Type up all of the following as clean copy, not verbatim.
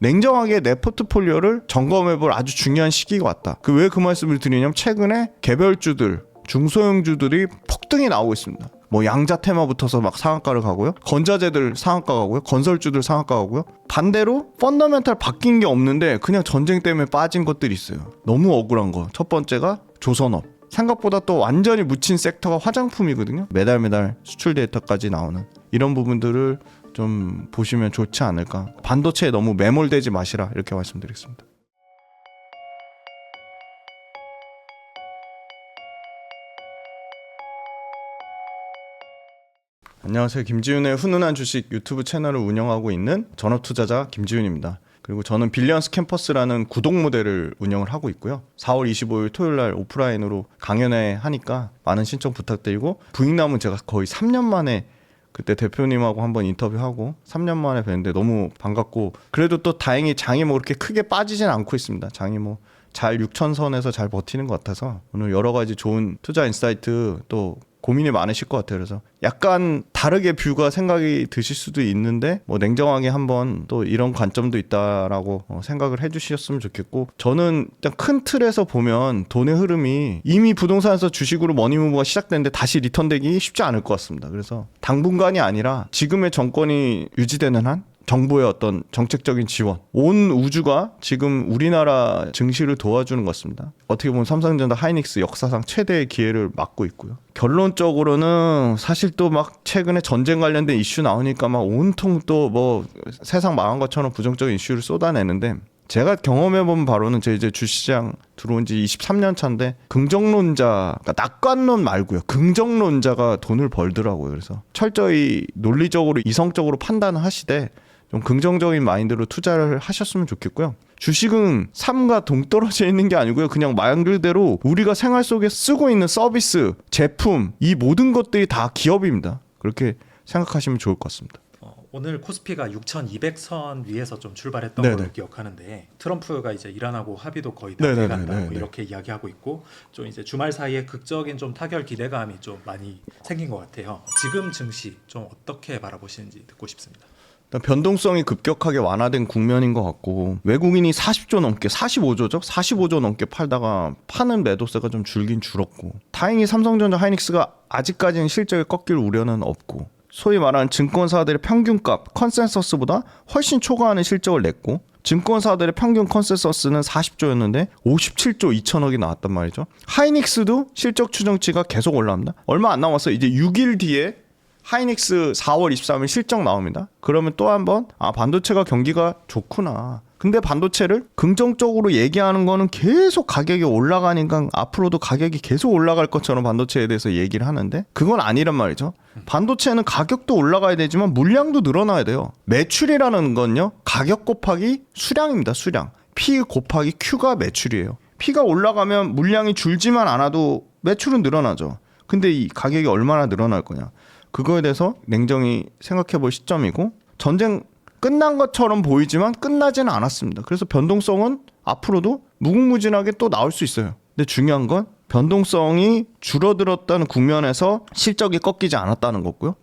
냉정하게 내 포트폴리오를 점검해볼 아주 중요한 시기가 왔다. 왜 그 말씀을 드리냐면 최근에 개별주들, 중소형주들이 폭등이 나오고 있습니다. 뭐 양자 테마부터서 막 상한가를 가고요. 건자재들 상한가 가고요. 건설주들 상한가 가고요. 반대로 펀더멘탈 바뀐 게 없는데 그냥 전쟁 때문에 빠진 것들이 있어요. 너무 억울한 거. 첫 번째가 조선업. 생각보다 또 완전히 묻힌 섹터가 화장품이거든요. 매달 수출 데이터까지 나오는 이런 부분들을 좀 보시면 좋지 않을까. 반도체에 너무 매몰되지 마시라 이렇게 말씀드리겠습니다. 안녕하세요. 김지훈의 훈훈한 주식 유튜브 채널을 운영하고 있는 전업투자자 김지훈입니다. 그리고 저는 빌리언스 캠퍼스라는 구독 모델을 운영을 하고 있고요. 4월 25일 토요일날 오프라인으로 강연회 하니까 많은 신청 부탁드리고, 부익남은 제가 거의 3년 만에 그때 대표님하고 한번 인터뷰하고 3년 만에 뵀는데 너무 반갑고, 그래도 또 다행히 장이 뭐 그렇게 크게 빠지진 않고 있습니다. 장이 뭐 잘 6천선에서 잘 버티는 것 같아서 오늘 여러 가지 좋은 투자 인사이트 또 고민이 많으실 것 같아요. 그래서 약간 다르게 뷰가 생각이 드실 수도 있는데 뭐 냉정하게 한번 또 이런 관점도 있다라고 생각을 해주셨으면 좋겠고, 저는 일단 큰 틀에서 보면 돈의 흐름이 이미 부동산에서 주식으로 머니무브가 시작됐는데 다시 리턴되기 쉽지 않을 것 같습니다. 그래서 당분간이 아니라 지금의 정권이 유지되는 한 정부의 어떤 정책적인 지원, 온 우주가 지금 우리나라 증시를 도와주는 것 같습니다. 어떻게 보면 삼성전자, 하이닉스 역사상 최대의 기회를 맞고 있고요. 결론적으로는 사실 또 막 최근에 전쟁 관련된 이슈 나오니까 막 온통 또 뭐 세상 망한 것처럼 부정적인 이슈를 쏟아내는데, 제가 경험해본 바로는 제 이제 주시장 들어온 지 23년 차인데 긍정론자, 그러니까 낙관론 말고요, 긍정론자가 돈을 벌더라고요. 그래서 철저히 논리적으로 이성적으로 판단을 하시되 좀 긍정적인 마인드로 투자를 하셨으면 좋겠고요. 주식은 삶과 동떨어져 있는 게 아니고요. 그냥 말 그대로 우리가 생활 속에 쓰고 있는 서비스, 제품, 이 모든 것들이 다 기업입니다. 그렇게 생각하시면 좋을 것 같습니다. 오늘 코스피가 6,200선 위에서 좀 출발했던 네네. 걸로 기억하는데, 트럼프가 이제 이란하고 합의도 거의 다 돼간다 뭐 이렇게 이야기하고 있고, 좀 이제 주말 사이에 극적인 좀 타결 기대감이 좀 많이 생긴 것 같아요. 지금 증시 좀 어떻게 바라보시는지 듣고 싶습니다. 변동성이 급격하게 완화된 국면인 것 같고, 외국인이 40조 넘게, 45조죠? 45조 넘게 팔다가 파는 매도세가 좀 줄긴 줄었고, 다행히 삼성전자, 하이닉스가 아직까지는 실적이 꺾일 우려는 없고, 소위 말하는 증권사들의 평균값, 컨센서스보다 훨씬 초과하는 실적을 냈고, 증권사들의 평균 컨센서스는 40조였는데 57조 2천억이 나왔단 말이죠. 하이닉스도 실적 추정치가 계속 올라갑니다. 얼마 안 남았어요. 이제 6일 뒤에 하이닉스 4월 23일 실적 나옵니다. 그러면 또 한번 반도체가 경기가 좋구나. 근데 반도체를 긍정적으로 얘기하는 거는 계속 가격이 올라가니까 앞으로도 가격이 계속 올라갈 것처럼 반도체에 대해서 얘기를 하는데, 그건 아니란 말이죠. 반도체는 가격도 올라가야 되지만 물량도 늘어나야 돼요. 매출이라는 건요, 가격 곱하기 수량입니다. 수량. P 곱하기 Q가 매출이에요. P가 올라가면 물량이 줄지만 않아도 매출은 늘어나죠. 근데 이 가격이 얼마나 늘어날 거냐, 그거에 대해서 냉정히 생각해 볼 시점이고, 전쟁 끝난 것처럼 보이지만 끝나지는 않았습니다. 그래서 변동성은 앞으로도 무궁무진하게 또 나올 수 있어요. 근데 중요한 건 변동성이 줄어들었다는 국면에서 실적이 꺾이지 않았다는 거고요.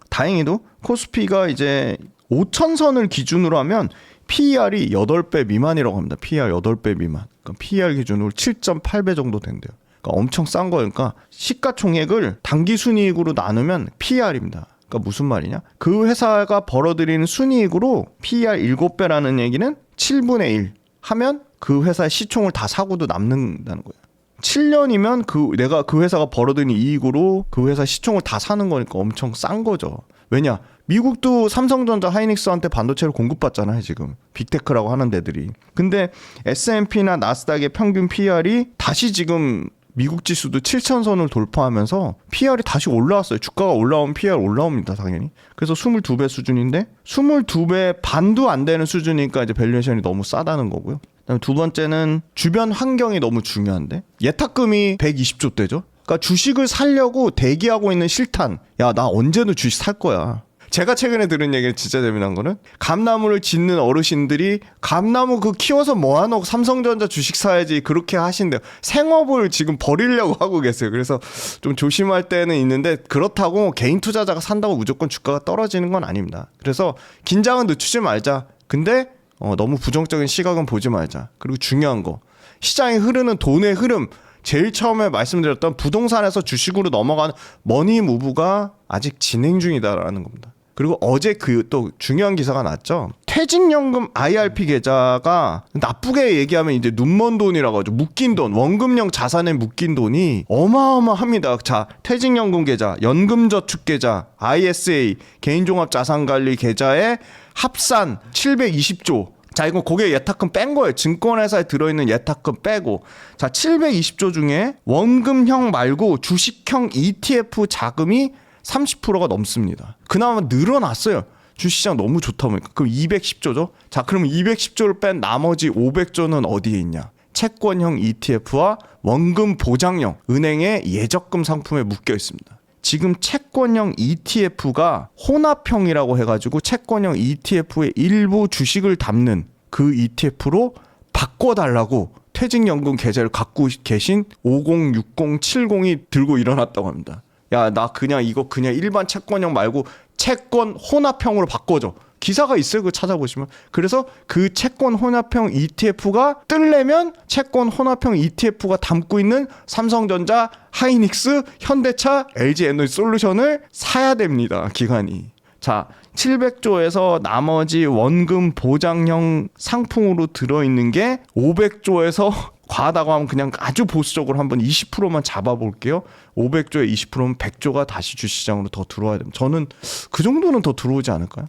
다행히도 코스피가 이제 5천선을 기준으로 하면 PER이 8배 미만이라고 합니다. PER 8배 미만. 그러니까 PER 기준으로 7.8배 정도 된대요. 그러니까 엄청 싼 거니까 시가총액을 당기순이익으로 나누면 PER입니다. 그러니까 무슨 말이냐? 그 회사가 벌어들이는 순이익으로 PER 7배라는 얘기는 7분의 1 하면 그 회사의 시총을 다 사고도 남는다는 거예요. 7년이면 내가 그 회사가 벌어들이는 이익으로 그 회사 시총을 다 사는 거니까 엄청 싼 거죠. 왜냐? 미국도 삼성전자, 하이닉스한테 반도체를 공급받잖아요, 지금. 빅테크라고 하는 데들이. 근데 S&P나 나스닥의 평균 PER이 다시 지금 미국 지수도 7,000선을 돌파하면서 PER이 다시 올라왔어요. 주가가 올라오면 PER 올라옵니다, 당연히. 그래서 22배 수준인데 22배 반도 안 되는 수준이니까 이제 밸류에이션이 너무 싸다는 거고요. 그다음에 두 번째는 주변 환경이 너무 중요한데, 예탁금이 120조대죠. 그러니까 주식을 사려고 대기하고 있는 실탄. 야, 나 언제는 주식 살 거야. 제가 최근에 들은 얘기는 진짜 재미난 거는, 감나무를 짓는 어르신들이 감나무 그 키워서 뭐하노, 삼성전자 주식 사야지, 그렇게 하신대요. 생업을 지금 버리려고 하고 계세요. 그래서 좀 조심할 때는 있는데, 그렇다고 개인 투자자가 산다고 무조건 주가가 떨어지는 건 아닙니다. 그래서 긴장은 늦추지 말자. 근데 너무 부정적인 시각은 보지 말자. 그리고 중요한 거 시장에 흐르는 돈의 흐름 제일 처음에 말씀드렸던 부동산에서 주식으로 넘어가는 머니 무브가 아직 진행 중이다라는 겁니다. 그리고 어제 그 또 중요한 기사가 났죠. 퇴직연금 IRP 계좌가 나쁘게 얘기하면 이제 눈먼 돈이라고 하죠. 묶인 돈, 원금형 자산에 묶인 돈이 어마어마합니다. 자, 퇴직연금 계좌, 연금저축 계좌, ISA, 개인종합자산관리 계좌에 합산 720조. 자, 이거 고객 예탁금 뺀 거예요. 증권회사에 들어있는 예탁금 빼고. 자, 720조 중에 원금형 말고 주식형 ETF 자금이 30%가 넘습니다. 그나마 늘어났어요. 주식시장 너무 좋다 보니까. 그럼 210조죠? 자, 그럼 210조를 뺀 나머지 500조는 어디에 있냐? 채권형 ETF와 원금 보장형 은행의 예적금 상품에 묶여 있습니다. 지금 채권형 ETF가 혼합형이라고 해가지고 채권형 ETF의 일부 주식을 담는 그 ETF로 바꿔달라고 퇴직연금 계좌를 갖고 계신 506070이 들고 일어났다고 합니다. 야, 나 그냥 이거 그냥 일반 채권형 말고 채권 혼합형으로 바꿔줘. 기사가 있어요. 그거 찾아보시면. 그래서 그 채권 혼합형 ETF가 뜨려면 채권 혼합형 ETF가 담고 있는 삼성전자, 하이닉스, 현대차, LG에너지솔루션을 사야 됩니다. 기간이. 자, 700조에서 나머지 원금 보장형 상품으로 들어있는 게 500조에서 과하다고 하면 그냥 아주 보수적으로 한번 20%만 잡아볼게요. 500조에 20%면 100조가 다시 주시장으로 더 들어와야 됩니다. 저는 그 정도는 더 들어오지 않을까요?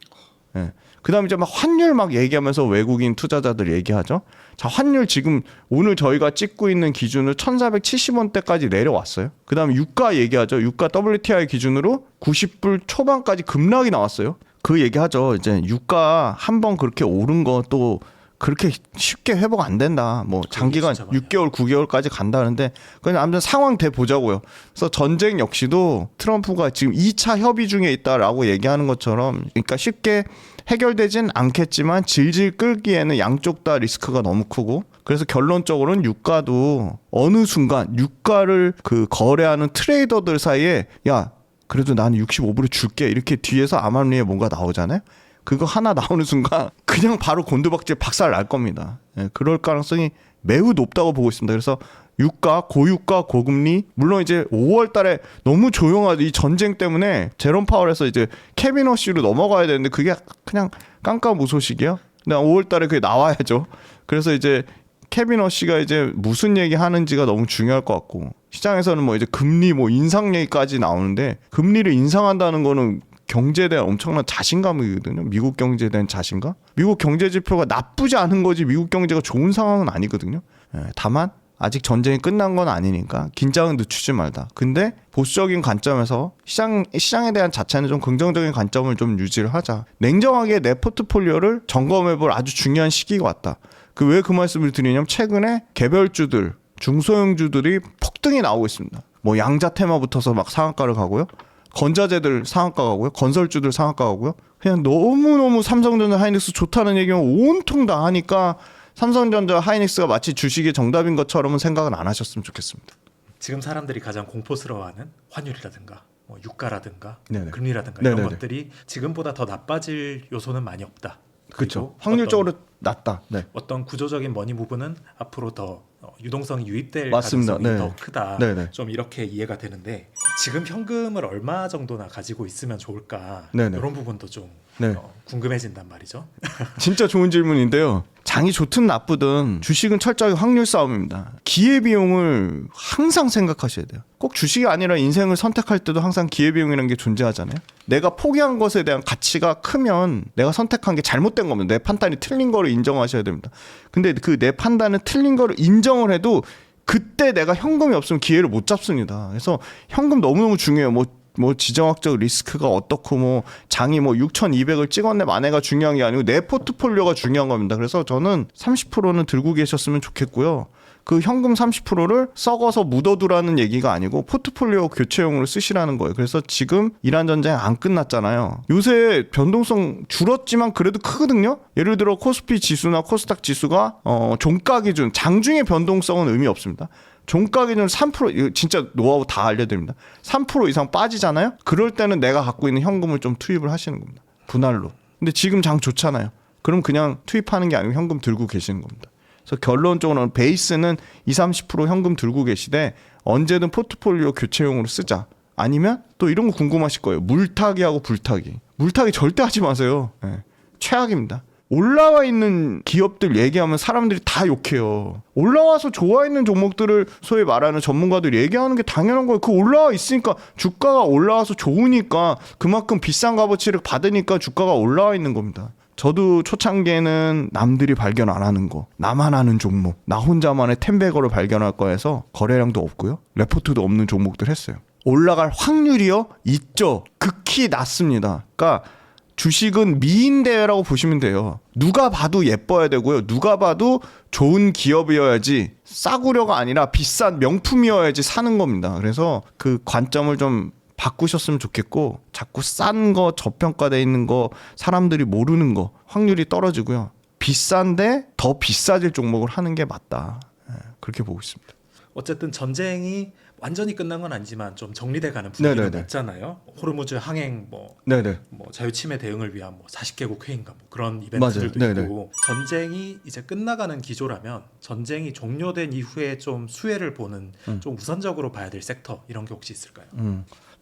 예. 그 다음에 이제 막 환율 막 얘기하면서 외국인 투자자들 얘기하죠. 자, 환율 지금 오늘 저희가 찍고 있는 기준으로 1470원대까지 내려왔어요. 그 다음에 유가 얘기하죠. 유가 WTI 기준으로 90불 초반까지 급락이 나왔어요. 그 얘기하죠. 이제 유가 한번 그렇게 오른 거 또 그렇게 쉽게 회복 안 된다. 뭐 장기간 6개월, 9개월까지 간다는데 그냥 아무튼 상황 돼 보자고요. 그래서 전쟁 역시도 트럼프가 지금 2차 협의 중에 있다라고 얘기하는 것처럼 그러니까 쉽게 해결되진 않겠지만 질질 끌기에는 양쪽 다 리스크가 너무 크고 그래서 결론적으로는 유가도 어느 순간 유가를 그 거래하는 트레이더들 사이에 야 그래도 나는 65불에 줄게 이렇게 뒤에서 암암리에 뭔가 나오잖아요. 그거 하나 나오는 순간 그냥 바로 곤두박질 박살 날 겁니다. 예, 그럴 가능성이 매우 높다고 보고 있습니다. 그래서 유가, 고유가, 고금리 물론 이제 5월 달에 너무 조용하죠. 이 전쟁 때문에 제롬 파월에서 이제 케빈 허쉬로 넘어가야 되는데 그게 그냥 깜깜무소식이야. 근데 5월 달에 그게 나와야죠. 그래서 이제 케빈 허쉬가 이제 무슨 얘기 하는지가 너무 중요할 것 같고 시장에서는 뭐 이제 금리 뭐 인상 얘기까지 나오는데 금리를 인상한다는 거는 경제에 대한 엄청난 자신감이거든요. 미국 경제에 대한 자신감. 미국 경제 지표가 나쁘지 않은 거지 미국 경제가 좋은 상황은 아니거든요. 다만 아직 전쟁이 끝난 건 아니니까 긴장은 늦추지 말다. 근데 보수적인 관점에서 시장에 대한 자체는 좀 긍정적인 관점을 좀 유지를 하자. 냉정하게 내 포트폴리오를 점검해볼 아주 중요한 시기가 왔다. 왜 그 말씀을 드리냐면 최근에 개별주들, 중소형주들이 폭등이 나오고 있습니다. 뭐 양자 테마 붙어서 막 상한가를 가고요. 건자재들 상한가 가고요. 건설주들 상한가 가고요. 그냥 너무너무 삼성전자 하이닉스 좋다는 얘기만 온통 다 하니까 삼성전자 하이닉스가 마치 주식이 정답인 것처럼은 생각은 안 하셨으면 좋겠습니다. 지금 사람들이 가장 공포스러워하는 환율이라든가 뭐 유가라든가 네네. 금리라든가 네네네. 이런 것들이 지금보다 더 나빠질 요소는 많이 없다. 그렇죠. 확률적으로 낮다. 네. 어떤 구조적인 머니 무브는 앞으로 더 유동성이 유입될 맞습니다. 가능성이 네. 더 크다. 네네. 좀 이렇게 이해가 되는데 지금 현금을 얼마 정도나 가지고 있으면 좋을까 네네. 이런 부분도 좀 네. 궁금해진단 말이죠. 진짜 좋은 질문인데요. 장이 좋든 나쁘든 주식은 철저하게 확률 싸움입니다. 기회비용을 항상 생각하셔야 돼요. 꼭 주식이 아니라 인생을 선택할 때도 항상 기회비용이라는 게 존재하잖아요. 내가 포기한 것에 대한 가치가 크면 내가 선택한 게 잘못된 겁니다. 내 판단이 틀린 거를 인정하셔야 됩니다. 근데 그 내 판단은 틀린 거를 인정을 해도 그때 내가 현금이 없으면 기회를 못 잡습니다. 그래서 현금 너무너무 중요해요. 뭐 지정학적 리스크가 어떻고 뭐 장이 뭐 6,200을 찍었네 만에가 중요한 게 아니고 내 포트폴리오가 중요한 겁니다. 그래서 저는 30%는 들고 계셨으면 좋겠고요. 그 현금 30%를 썩어서 묻어두라는 얘기가 아니고 포트폴리오 교체용으로 쓰시라는 거예요. 그래서 지금 이란 전쟁 안 끝났잖아요. 요새 변동성 줄었지만 그래도 크거든요. 예를 들어 코스피 지수나 코스닥 지수가 종가 기준 장중의 변동성은 의미 없습니다. 종가 기준 3% 이거 진짜 노하우 다 알려드립니다. 3% 이상 빠지잖아요. 그럴 때는 내가 갖고 있는 현금을 좀 투입을 하시는 겁니다. 분할로. 근데 지금 장 좋잖아요. 그럼 그냥 투입하는 게 아니고 현금 들고 계시는 겁니다. 그래서 결론적으로는 베이스는 20-30% 현금 들고 계시되 언제든 포트폴리오 교체용으로 쓰자. 아니면 또 이런 거 궁금하실 거예요. 물타기하고 불타기. 물타기 절대 하지 마세요. 네. 최악입니다. 올라와 있는 기업들 얘기하면 사람들이 다 욕해요. 올라와서 좋아 있는 종목들을 소위 말하는 전문가들이 얘기하는 게 당연한 거예요. 그 올라와 있으니까 주가가 올라와서 좋으니까 그만큼 비싼 값어치를 받으니까 주가가 올라와 있는 겁니다. 저도 초창기에는 남들이 발견 안 하는 거, 나만 아는 종목, 나 혼자만의 템베거를 발견할 거해서 거래량도 없고요. 레포트도 없는 종목들 했어요. 올라갈 확률이요? 있죠. 극히 낮습니다. 그러니까 주식은 미인대회라고 보시면 돼요. 누가 봐도 예뻐야 되고요. 누가 봐도 좋은 기업이어야지, 싸구려가 아니라 비싼 명품이어야지 사는 겁니다. 그래서 그 관점을 좀 바꾸셨으면 좋겠고, 자꾸 싼 거, 저평가돼 있는 거, 사람들이 모르는 거 확률이 떨어지고요. 비싼데 더 비싸질 종목을 하는 게 맞다. 그렇게 보고 있습니다. 어쨌든 전쟁이 완전히 끝난 건 아니지만 좀 정리돼가는 분위기가 네네네. 있잖아요. 호르무즈 항행 뭐 자유침해 대응을 위한 뭐 40개국 회의인가 뭐 그런 이벤트들도 맞아요. 있고 전쟁이 이제 끝나가는 기조라면 전쟁이 종료된 이후에 좀 수혜를 보는 좀 우선적으로 봐야 될 섹터 이런 게 혹시 있을까요?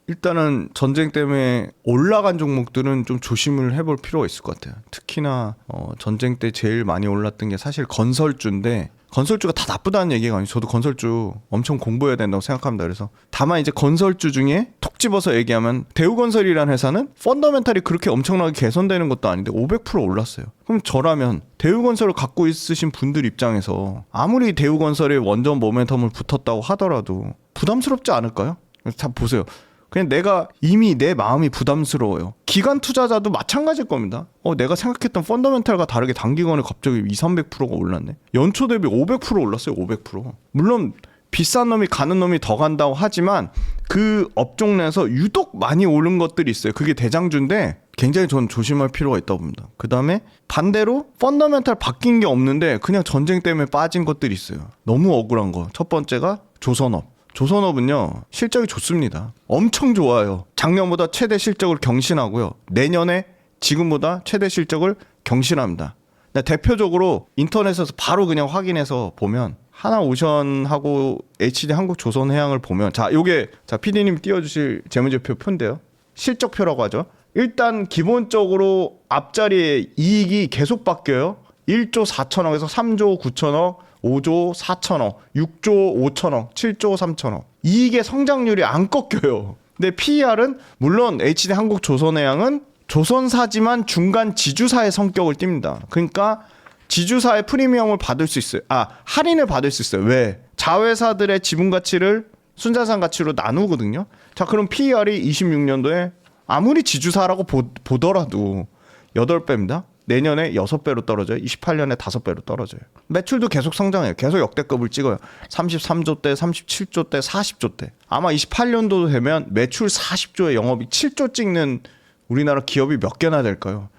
일단은 전쟁 때문에 올라간 종목들은 좀 조심을 해볼 필요가 있을 것 같아요. 특히나 전쟁 때 제일 많이 올랐던 게 사실 건설주인데, 건설주가 다 나쁘다는 얘기가 아니에요. 저도 건설주 엄청 공부해야 된다고 생각합니다. 그래서 다만 이제 건설주 중에 톡 집어서 얘기하면 대우건설이라는 회사는 펀더멘탈이 그렇게 엄청나게 개선되는 것도 아닌데 500% 올랐어요. 그럼 저라면 대우건설을 갖고 있으신 분들 입장에서 아무리 대우건설에 원전 모멘텀을 붙었다고 하더라도 부담스럽지 않을까요? 다 보세요. 그냥 내가 이미 내 마음이 부담스러워요. 기관 투자자도 마찬가지일 겁니다. 내가 생각했던 펀더멘탈과 다르게 단기간에 갑자기 200~300%가 올랐네. 연초 대비 500% 올랐어요. 500%. 물론 비싼 놈이 가는 놈이 더 간다고 하지만 그 업종 내에서 유독 많이 오른 것들이 있어요. 그게 대장주인데 굉장히 전 조심할 필요가 있다고 봅니다. 그 다음에 반대로 펀더멘탈 바뀐 게 없는데 그냥 전쟁 때문에 빠진 것들이 있어요. 너무 억울한 거. 첫 번째가 조선업. 조선업은요 실적이 좋습니다. 엄청 좋아요. 작년보다 최대 실적을 경신하고요. 내년에 지금보다 최대 실적을 경신합니다. 대표적으로 인터넷에서 바로 그냥 확인해서 보면 하나오션하고 HD 한국조선해양을 보면 요게 PD님 띄워주실 재무제표 표인데요. 실적표라고 하죠. 일단 기본적으로 앞자리에 이익이 계속 바뀌어요. 1조 4천억에서 3조 9천억, 5조 4천억, 6조 5천억, 7조 3천억. 이익의 성장률이 안 꺾여요. 근데 PER은 물론 HD 한국조선해양은 조선사지만 중간 지주사의 성격을 띱니다. 그러니까 지주사의 프리미엄을 받을 수 있어요. 할인을 받을 수 있어요. 왜? 자회사들의 지분 가치를 순자산 가치로 나누거든요. 자, 그럼 PER이 26년도에 아무리 지주사라고 보더라도 8배입니다. 내년에 6배로 떨어져요. 28년에 5배로 떨어져요. 매출도 계속 성장해요. 계속 역대급을 찍어요. 33조 대, 37조 대, 40조 대. 아마 28년도 되면 매출 40조에 영업이익 7조 찍는 우리나라 기업이 몇 개나 될까요?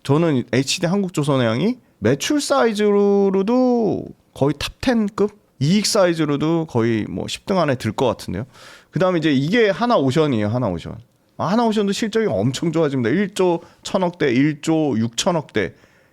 저는 HD 한국조선해양이 매출 사이즈로도 거의 탑 10급? 이익 사이즈로도 거의 뭐 10등 안에 들 것 같은데요. 그 다음에 이제 이게 하나오션이에요. 하나오션. 하나오션도 실적이 엄청 좋아집니다. 1조 1천억대, 1조 6천억대,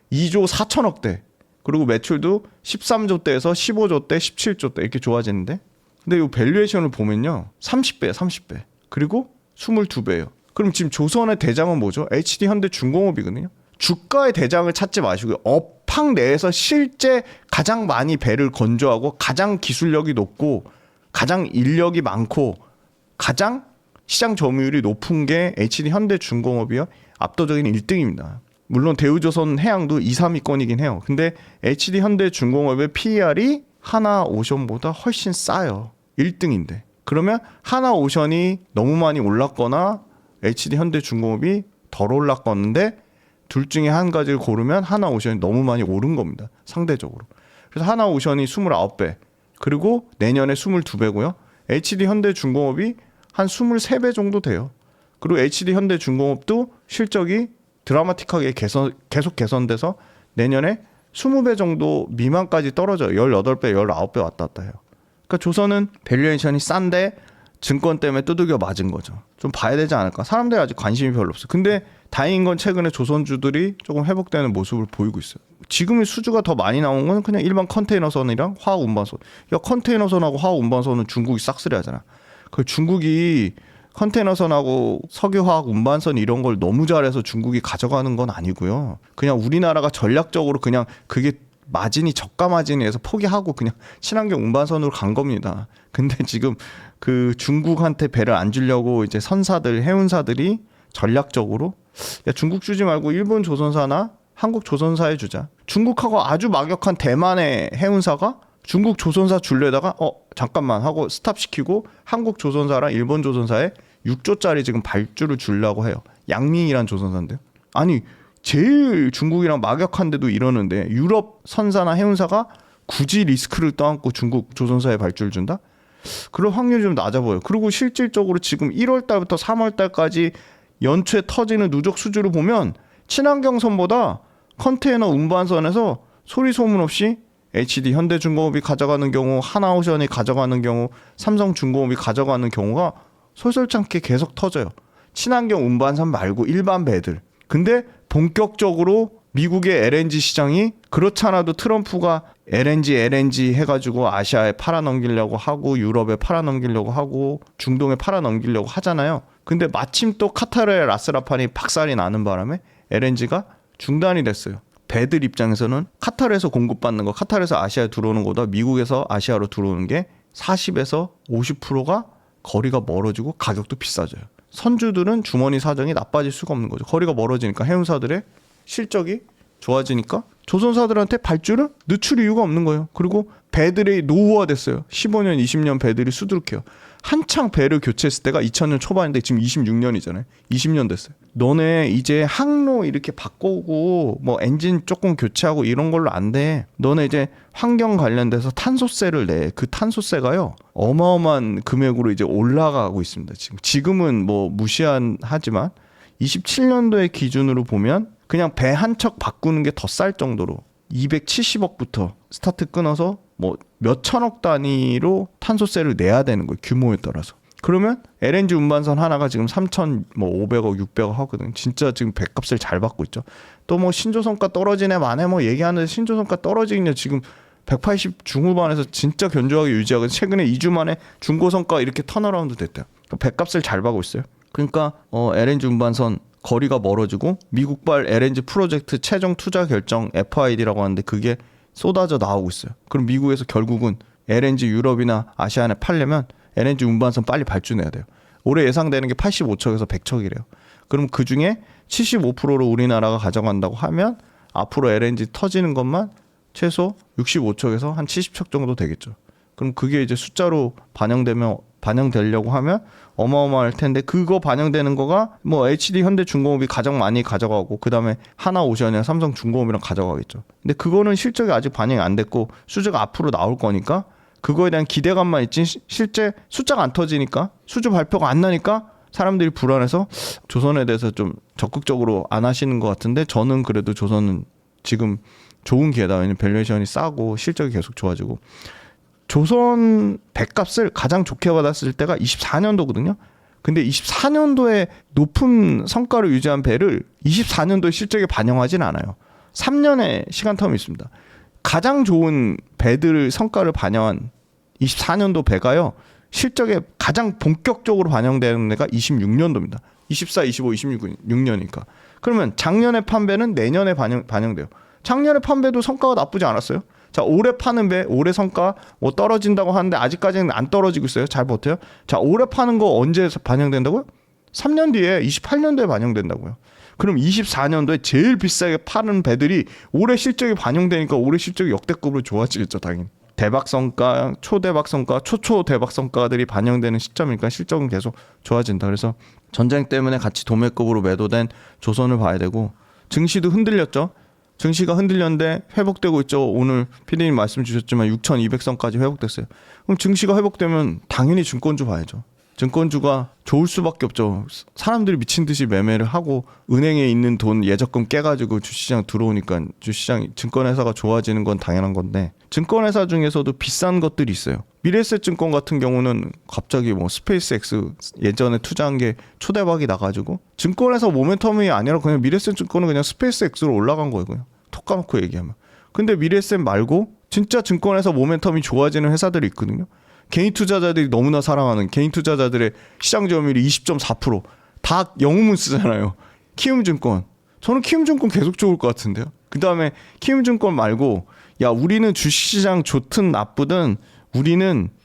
2조 4천억대. 그리고 매출도 13조대에서 15조대, 17조대 이렇게 좋아지는데, 근데 이 밸류에이션을 보면요 30배야 30배. 그리고 22배예요. 그럼 지금 조선의 대장은 뭐죠? HD 현대중공업이거든요. 주가의 대장을 찾지 마시고요. 업황 내에서 실제 가장 많이 배를 건조하고 가장 기술력이 높고 가장 인력이 많고 가장 시장 점유율이 높은 게 HD 현대중공업이요. 압도적인 1등입니다. 물론 대우조선해양도 2, 3위권이긴 해요. 근데 HD 현대중공업의 PER이 하나오션보다 훨씬 싸요. 1등인데. 그러면 하나오션이 너무 많이 올랐거나 HD 현대중공업이 덜 올랐건데 둘 중에 한 가지를 고르면 하나오션이 너무 많이 오른 겁니다. 상대적으로. 그래서 하나오션이 29배, 그리고 내년에 22배고요. HD 현대중공업이 한 23배 정도 돼요. 그리고 HD 현대중공업도 실적이 드라마틱하게 계속 개선돼서 내년에 20배 정도 미만까지 떨어져요. 18배, 19배 왔다 갔다 해요. 그러니까 조선은 밸류에이션이 싼데 증권 때문에 두들겨 맞은 거죠. 좀 봐야 되지 않을까? 사람들이 아직 관심이 별로 없어요. 근데 다행인 건 최근에 조선주들이 조금 회복되는 모습을 보이고 있어요. 지금의 수주가 더 많이 나온 건 그냥 일반 컨테이너선이랑 화학 운반선. 야, 컨테이너선하고 화학 운반선은 중국이 싹쓸이 하잖아. 그 중국이 컨테이너선하고 석유화학 운반선 이런 걸 너무 잘해서 중국이 가져가는 건 아니고요. 그냥 우리나라가 전략적으로 그냥 그게 마진이 저가 마진에서 포기하고 그냥 친환경 운반선으로 간 겁니다. 근데 지금 그 중국한테 배를 안 주려고 이제 선사들, 해운사들이 전략적으로 야, 중국 주지 말고 일본 조선사나 한국 조선사에 주자. 중국하고 아주 막역한 대만의 해운사가 중국 조선사 줄래다가 잠깐만 하고 스탑시키고 한국 조선사랑 일본 조선사에 6조짜리 지금 발주를 주려고 해요. 양민이란 조선사인데요. 아니 제일 중국이랑 막역한데도 이러는데 유럽 선사나 해운사가 굳이 리스크를 떠안고 중국 조선사에 발주를 준다? 그럴 확률이 좀 낮아 보여요. 그리고 실질적으로 지금 1월 달부터 3월 달까지 연초에 터지는 누적 수주를 보면 친환경선보다 컨테이너 운반선에서 소리 소문 없이 HD 현대중공업이 가져가는 경우, 하나오션이 가져가는 경우, 삼성중공업이 가져가는 경우가 솔솔찮게 계속 터져요. 친환경 운반선 말고 일반 배들. 근데 본격적으로 미국의 LNG 시장이 그렇잖아도 트럼프가 LNG 해가지고 아시아에 팔아넘기려고 하고 유럽에 팔아넘기려고 하고 중동에 팔아넘기려고 하잖아요. 근데 마침 또 카타르의 라스라판이 박살이 나는 바람에 LNG가 중단이 됐어요. 배들 입장에서는 카타르에서 공급받는 거, 카타르에서 아시아에 들어오는 거보다 미국에서 아시아로 들어오는 게 40에서 50%가 거리가 멀어지고 가격도 비싸져요. 선주들은 주머니 사정이 나빠질 수가 없는 거죠. 거리가 멀어지니까 해운사들의 실적이 좋아지니까 조선사들한테 발주를 늦출 이유가 없는 거예요. 그리고 배들이 노후화됐어요. 15년, 20년 배들이 수두룩해요. 한창 배를 교체했을 때가 2000년 초반인데 지금 26년이잖아요. 20년 됐어요. 너네 이제 항로 이렇게 바꾸고 뭐 엔진 조금 교체하고 이런 걸로 안 돼. 너네 이제 환경 관련돼서 탄소세를 내. 그 탄소세가요. 어마어마한 금액으로 이제 올라가고 있습니다. 지금은 뭐 무시하지만 27년도의 기준으로 보면 그냥 배 한 척 바꾸는 게 더 쌀 정도로 270억부터 스타트 끊어서 뭐 몇천억 단위로 탄소세를 내야 되는 거예요. 규모에 따라서. 그러면 LNG 운반선 하나가 지금 3,500억, 600억 하거든요. 진짜 지금 배값을 잘 받고 있죠. 또 뭐 신조선가 떨어지네 마네 뭐 얘기하는데 신조선가 떨어지겠냐. 지금 180 중후반에서 진짜 견조하게 유지하고 최근에 2주 만에 중고선가 이렇게 턴어라운드 됐대요. 배값을 잘 받고 있어요. 그러니까 LNG 운반선 거리가 멀어지고 미국발 LNG 프로젝트 최종 투자 결정 FID라고 하는데 그게 쏟아져 나오고 있어요. 그럼 미국에서 결국은 LNG 유럽이나 아시아에 팔려면 LNG 운반선 빨리 발주내야 돼요. 올해 예상되는 게 85척에서 100척이래요. 그럼 그중에 75%를 우리나라가 가져간다고 하면 앞으로 LNG 터지는 것만 최소 65척에서 한 70척 정도 되겠죠. 그럼 그게 이제 숫자로 반영되려고 하면 어마어마할 텐데 그거 반영되는 거가 뭐 HD 현대중공업이 가장 많이 가져가고 그다음에 하나오션이나 삼성중공업이랑 가져가겠죠. 근데 그거는 실적이 아직 반영이 안 됐고 수주가 앞으로 나올 거니까 그거에 대한 기대감만 있지 실제 숫자가 안 터지니까 수주 발표가 안 나니까 사람들이 불안해서 조선에 대해서 좀 적극적으로 안 하시는 것 같은데 저는 그래도 조선은 지금 좋은 기회다. 왜냐면 밸류에이션이 싸고 실적이 계속 좋아지고 조선 배값을 가장 좋게 받았을 때가 24년도거든요. 근데 24년도에 높은 성과를 유지한 배를 24년도에 실적에 반영하진 않아요. 3년의 시간텀이 있습니다. 가장 좋은 배들 성과를 반영한 24년도 배가요. 실적에 가장 본격적으로 반영되는 데가 26년도입니다. 24, 25, 26년이니까. 그러면 작년에 판배는 내년에 반영돼요. 작년에 판배도 성과가 나쁘지 않았어요. 자, 올해 파는 배, 올해 성과 뭐 떨어진다고 하는데 아직까지는 안 떨어지고 있어요. 잘 버텨요. 자, 올해 파는 거 언제 반영된다고요? 3년 뒤에 28년도에 반영된다고요. 그럼 24년도에 제일 비싸게 파는 배들이 올해 실적이 반영되니까 올해 실적이 역대급으로 좋아지겠죠, 당연히. 대박성과, 초대박성과, 초초대박성과들이 반영되는 시점이니까 실적은 계속 좋아진다. 그래서 전쟁 때문에 같이 도매급으로 매도된 조선을 봐야 되고 증시도 흔들렸죠. 증시가 흔들렸는데 회복되고 있죠. 오늘 PD님 말씀 주셨지만 6,200선까지 회복됐어요. 그럼 증시가 회복되면 당연히 증권주 봐야죠. 증권주가 좋을 수밖에 없죠. 사람들이 미친 듯이 매매를 하고 은행에 있는 돈 예적금 깨가지고 주시장 들어오니까 주시장 증권회사가 좋아지는 건 당연한 건데 증권회사 중에서도 비싼 것들이 있어요. 미래에셋증권 같은 경우는 갑자기 뭐 스페이스X 예전에 투자한 게 초대박이 나가지고 증권회사 모멘텀이 아니라 그냥 미래에셋증권은 그냥 스페이스X로 올라간 거예요. 그냥 톡 까놓고 얘기하면. 근데 미래에셋 말고 진짜 증권회사 모멘텀이 좋아지는 회사들이 있거든요. 개인 투자자들이 너무나 사랑하는 개인 투자자들의 시장 점유율이 20.4%. 다 영웅문 쓰잖아요. 키움증권. 저는 키움증권 계속 좋을 것 같은데요. 그 다음에 키움증권 말고 야 우리는 주식시장 좋든 나쁘든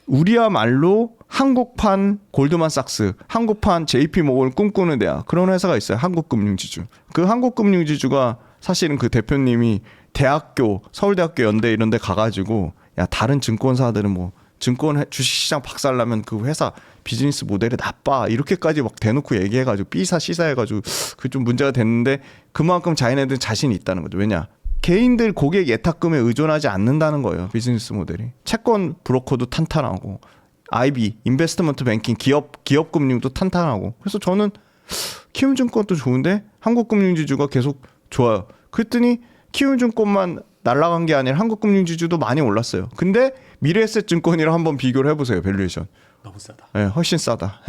우리야말로 한국판 골드만삭스, 한국판 JP모건을 꿈꾸는 데야. 그런 회사가 있어요. 한국금융지주. 그 한국금융지주가 사실은 그 대표님이 대학교, 서울대학교 연대 이런 데 가가지고 야 다른 증권사들은 뭐 증권 주식시장 박살나면 그 회사 비즈니스 모델이 나빠 이렇게까지 막 대놓고 얘기해가지고 B사 C사 해가지고 그 좀 문제가 됐는데 그만큼 자기네들은 자신이 있다는 거죠. 왜냐? 개인들 고객 예탁금에 의존하지 않는다는 거예요. 비즈니스 모델이. 채권 브로커도 탄탄하고 IB, 인베스트먼트 뱅킹, 기업 금융도 탄탄하고. 그래서 저는 키움증권도 좋은데 한국금융지주가 계속 좋아요. 그랬더니 키움증권만 날아간 게 아니라 한국금융지주도 많이 올랐어요. 근데 미래에셋증권이랑 한번 비교를 해보세요. 밸류에이션. 너무 싸다. 네, 훨씬 싸다.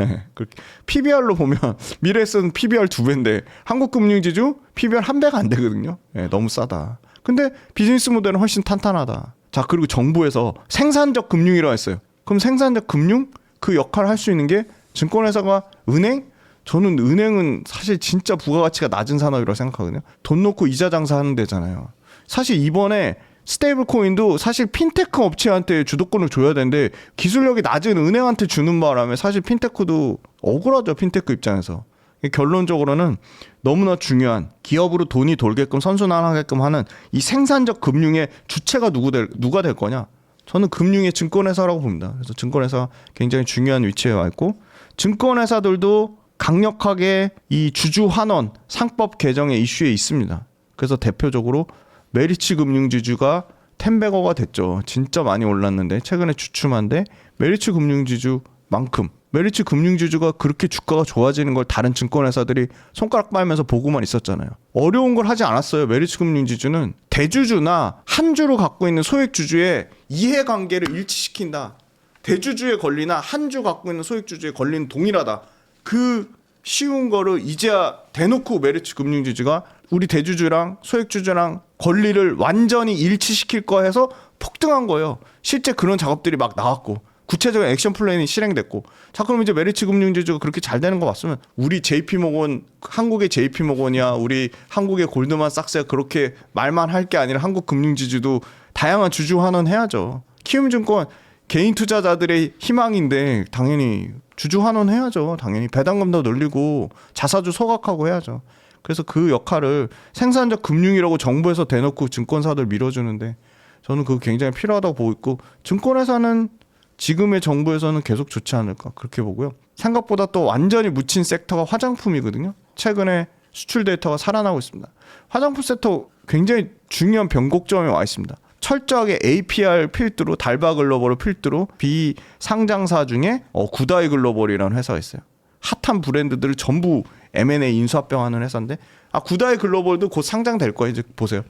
PBR로 보면 미래에셋은 PBR 2배인데 한국금융지주 PBR 1배가 안 되거든요. 네, 너무 싸다. 근데 비즈니스 모델은 훨씬 탄탄하다. 자, 그리고 정부에서 생산적 금융이라고 했어요. 그럼 생산적 금융? 그 역할을 할 수 있는 게 증권회사가 은행? 저는 은행은 사실 진짜 부가가치가 낮은 산업이라고 생각하거든요. 돈 놓고 이자 장사하는 데잖아요. 사실 이번에 스테이블 코인도 사실 핀테크 업체한테 주도권을 줘야 되는데 기술력이 낮은 은행한테 주는 바람에 사실 핀테크도 억울하죠. 핀테크 입장에서. 결론적으로는 너무나 중요한 기업으로 돈이 돌게끔 선순환하게끔 하는 이 생산적 금융의 주체가 누가 될 거냐. 저는 금융의 증권회사라고 봅니다. 그래서 증권회사 굉장히 중요한 위치에 와 있고 증권회사들도 강력하게 이 주주 환원 상법 개정의 이슈에 있습니다. 그래서 대표적으로 메리츠 금융지주가 텐베거가 됐죠. 진짜 많이 올랐는데 최근에 주춤한데 메리츠 금융지주만큼 메리츠 금융지주가 그렇게 주가가 좋아지는 걸 다른 증권회사들이 손가락 빨면서 보고만 있었잖아요. 어려운 걸 하지 않았어요. 메리츠 금융지주는 대주주나 한 주로 갖고 있는 소액주주의 이해관계를 일치시킨다. 대주주의 권리나 한 주 갖고 있는 소액주주의 권리는 동일하다. 그 쉬운 거를 이제야 대놓고 메리츠 금융지주가 우리 대주주랑 소액주주랑 권리를 완전히 일치시킬 거 해서 폭등한 거예요. 실제 그런 작업들이 막 나왔고 구체적인 액션 플랜이 실행됐고 자 그럼 이제 메리츠 금융지주가 그렇게 잘 되는 거 맞으면 우리 JP모건 한국의 JP모건이야 우리 한국의 골드만삭스야 그렇게 말만 할 게 아니라 한국 금융지주도 다양한 주주 환원 해야죠. 키움증권 개인 투자자들의 희망인데 당연히 주주 환원 해야죠. 당연히 배당금도 늘리고 자사주 소각하고 해야죠. 그래서 그 역할을 생산적 금융이라고 정부에서 대놓고 증권사들 밀어주는데 저는 그거 굉장히 필요하다고 보고 있고 증권회사는 지금의 정부에서는 계속 좋지 않을까 그렇게 보고요. 생각보다 또 완전히 묻힌 섹터가 화장품이거든요. 최근에 수출 데이터가 살아나고 있습니다. 화장품 섹터 굉장히 중요한 변곡점에 와 있습니다. 철저하게 APR 필두로 달바 글로벌을 필두로 비상장사 중에 구다이 글로벌이라는 회사가 있어요. 핫한 브랜드들을 전부 M&A 인수합병하는 회사인데 구다이 글로벌도 곧 상장될 거예요. 이제 보세요.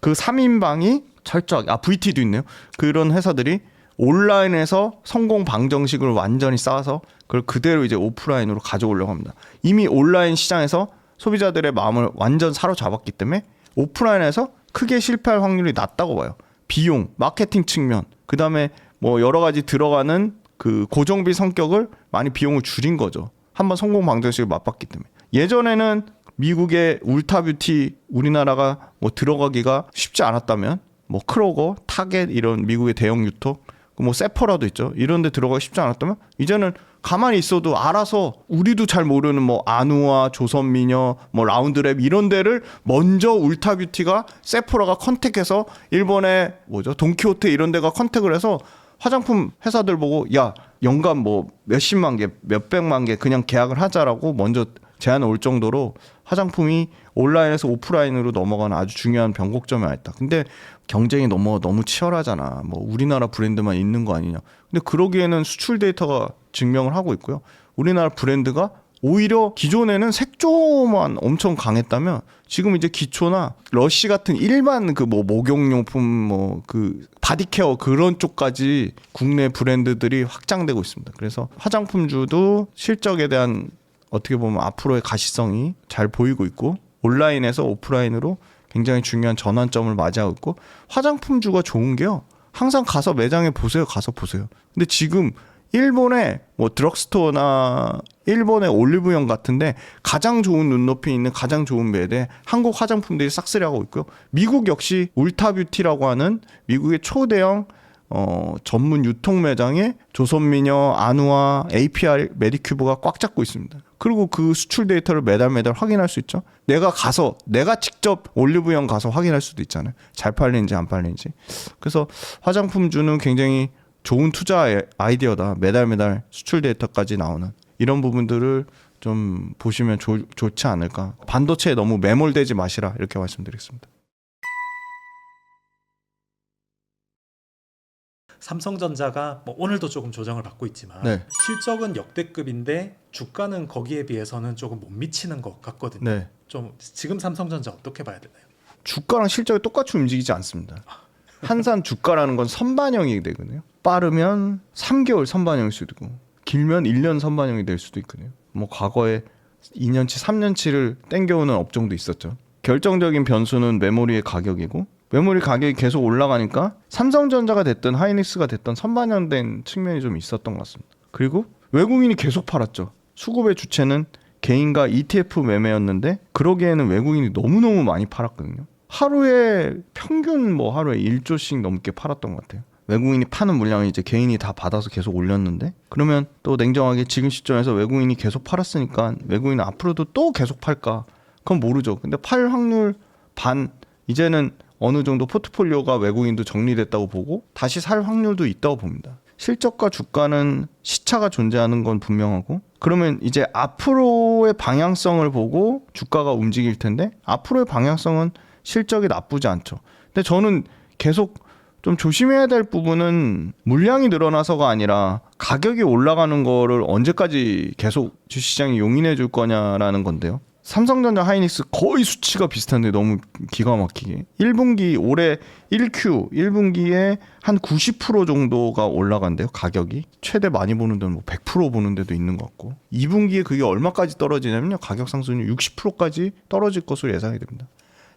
그 3인방이 철저하게 VT도 있네요. 그런 회사들이 온라인에서 성공 방정식을 완전히 쌓아서 그걸 그대로 이제 오프라인으로 가져오려고 합니다. 이미 온라인 시장에서 소비자들의 마음을 완전 사로잡았기 때문에 오프라인에서 크게 실패할 확률이 낮다고 봐요. 비용, 마케팅 측면, 그 다음에 뭐 여러 가지 들어가는 그 고정비 성격을 많이 비용을 줄인 거죠. 한번 성공 방정식을 맛봤기 때문에. 예전에는 미국의 울타뷰티 우리나라가 뭐 들어가기가 쉽지 않았다면 뭐 크로거, 타겟 이런 미국의 대형 유통 뭐 세퍼라도 있죠. 이런 데 들어가기 쉽지 않았다면 이제는 가만히 있어도 알아서 우리도 잘 모르는 뭐 아누아, 조선미녀, 뭐 라운드랩 이런 데를 먼저 울타뷰티가 세포라가 컨택해서 일본의 뭐죠? 돈키호테 이런 데가 컨택을 해서 화장품 회사들 보고 야 연간 뭐 몇십만 개, 몇백만 개 그냥 계약을 하자라고 먼저 제안을 올 정도로 화장품이 온라인에서 오프라인으로 넘어가는 아주 중요한 변곡점에 와 있다. 근데 경쟁이 너무 치열하잖아. 뭐 우리나라 브랜드만 있는 거 아니냐. 근데 그러기에는 수출 데이터가 증명을 하고 있고요. 우리나라 브랜드가 오히려 기존에는 색조만 엄청 강했다면 지금 이제 기초나 러쉬 같은 일반 그 뭐 목욕용품 뭐 그 바디케어 그런 쪽까지 국내 브랜드들이 확장되고 있습니다. 그래서 화장품주도 실적에 대한 어떻게 보면 앞으로의 가시성이 잘 보이고 있고 온라인에서 오프라인으로 굉장히 중요한 전환점을 맞이하고 있고 화장품주가 좋은 게요. 항상 가서 매장에 보세요. 가서 보세요. 근데 지금 일본의 뭐 드럭스토어나 일본의 올리브영 같은데 가장 좋은 눈높이 있는 가장 좋은 매대 한국 화장품들이 싹쓸이하고 있고요. 미국 역시 울타뷰티라고 하는 미국의 초대형 전문 유통 매장에 조선미녀, 아누아, APR, 메디큐브가 꽉 잡고 있습니다. 그리고 그 수출 데이터를 매달 확인할 수 있죠. 내가 직접 올리브영 가서 확인할 수도 있잖아요. 잘 팔리는지 안 팔리는지. 그래서 화장품주는 굉장히 좋은 투자 아이디어다. 매달 수출 데이터까지 나오는 이런 부분들을 좀 보시면 좋지 않을까. 반도체에 너무 매몰되지 마시라 이렇게 말씀드리겠습니다. 삼성전자가 뭐 오늘도 조금 조정을 받고 있지만 네. 실적은 역대급인데 주가는 거기에 비해서는 조금 못 미치는 것 같거든요. 네. 좀 지금 삼성전자 어떻게 봐야 되나요? 주가랑 실적이 똑같이 움직이지 않습니다. 한산 주가라는 건 선반영이 되거든요. 빠르면 3개월 선반영일 수도 있고 길면 1년 선반영이 될 수도 있거든요. 뭐 과거에 2년치, 3년치를 땡겨오는 업종도 있었죠. 결정적인 변수는 메모리의 가격이고 메모리 가격이 계속 올라가니까 삼성전자가 됐든 하이닉스가 됐든 선반영된 측면이 좀 있었던 것 같습니다. 그리고 외국인이 계속 팔았죠. 수급의 주체는 개인과 ETF 매매였는데 그러기에는 외국인이 너무너무 많이 팔았거든요. 하루에 평균 하루에 1조씩 넘게 팔았던 것 같아요. 외국인이 파는 물량을 이제 개인이 다 받아서 계속 올렸는데 그러면 또 냉정하게 지금 시점에서 외국인이 계속 팔았으니까 외국인은 앞으로도 또 계속 팔까? 그건 모르죠. 근데 팔 확률 반 이제는 어느 정도 포트폴리오가 외국인도 정리됐다고 보고 다시 살 확률도 있다고 봅니다. 실적과 주가는 시차가 존재하는 건 분명하고 그러면 이제 앞으로의 방향성을 보고 주가가 움직일 텐데 앞으로의 방향성은 실적이 나쁘지 않죠. 근데 저는 계속 좀 조심해야 될 부분은 물량이 늘어나서가 아니라 가격이 올라가는 거를 언제까지 계속 주시장이 용인해 줄 거냐라는 건데요. 삼성전자 하이닉스 거의 수치가 비슷한데 너무 기가 막히게 1분기 올해 1Q 1분기에 한 90% 정도가 올라간대요. 가격이 최대 많이 보는 데는 100% 보는 데도 있는 것 같고 2분기에 그게 얼마까지 떨어지냐면요. 가격 상승률 60%까지 떨어질 것으로 예상이 됩니다.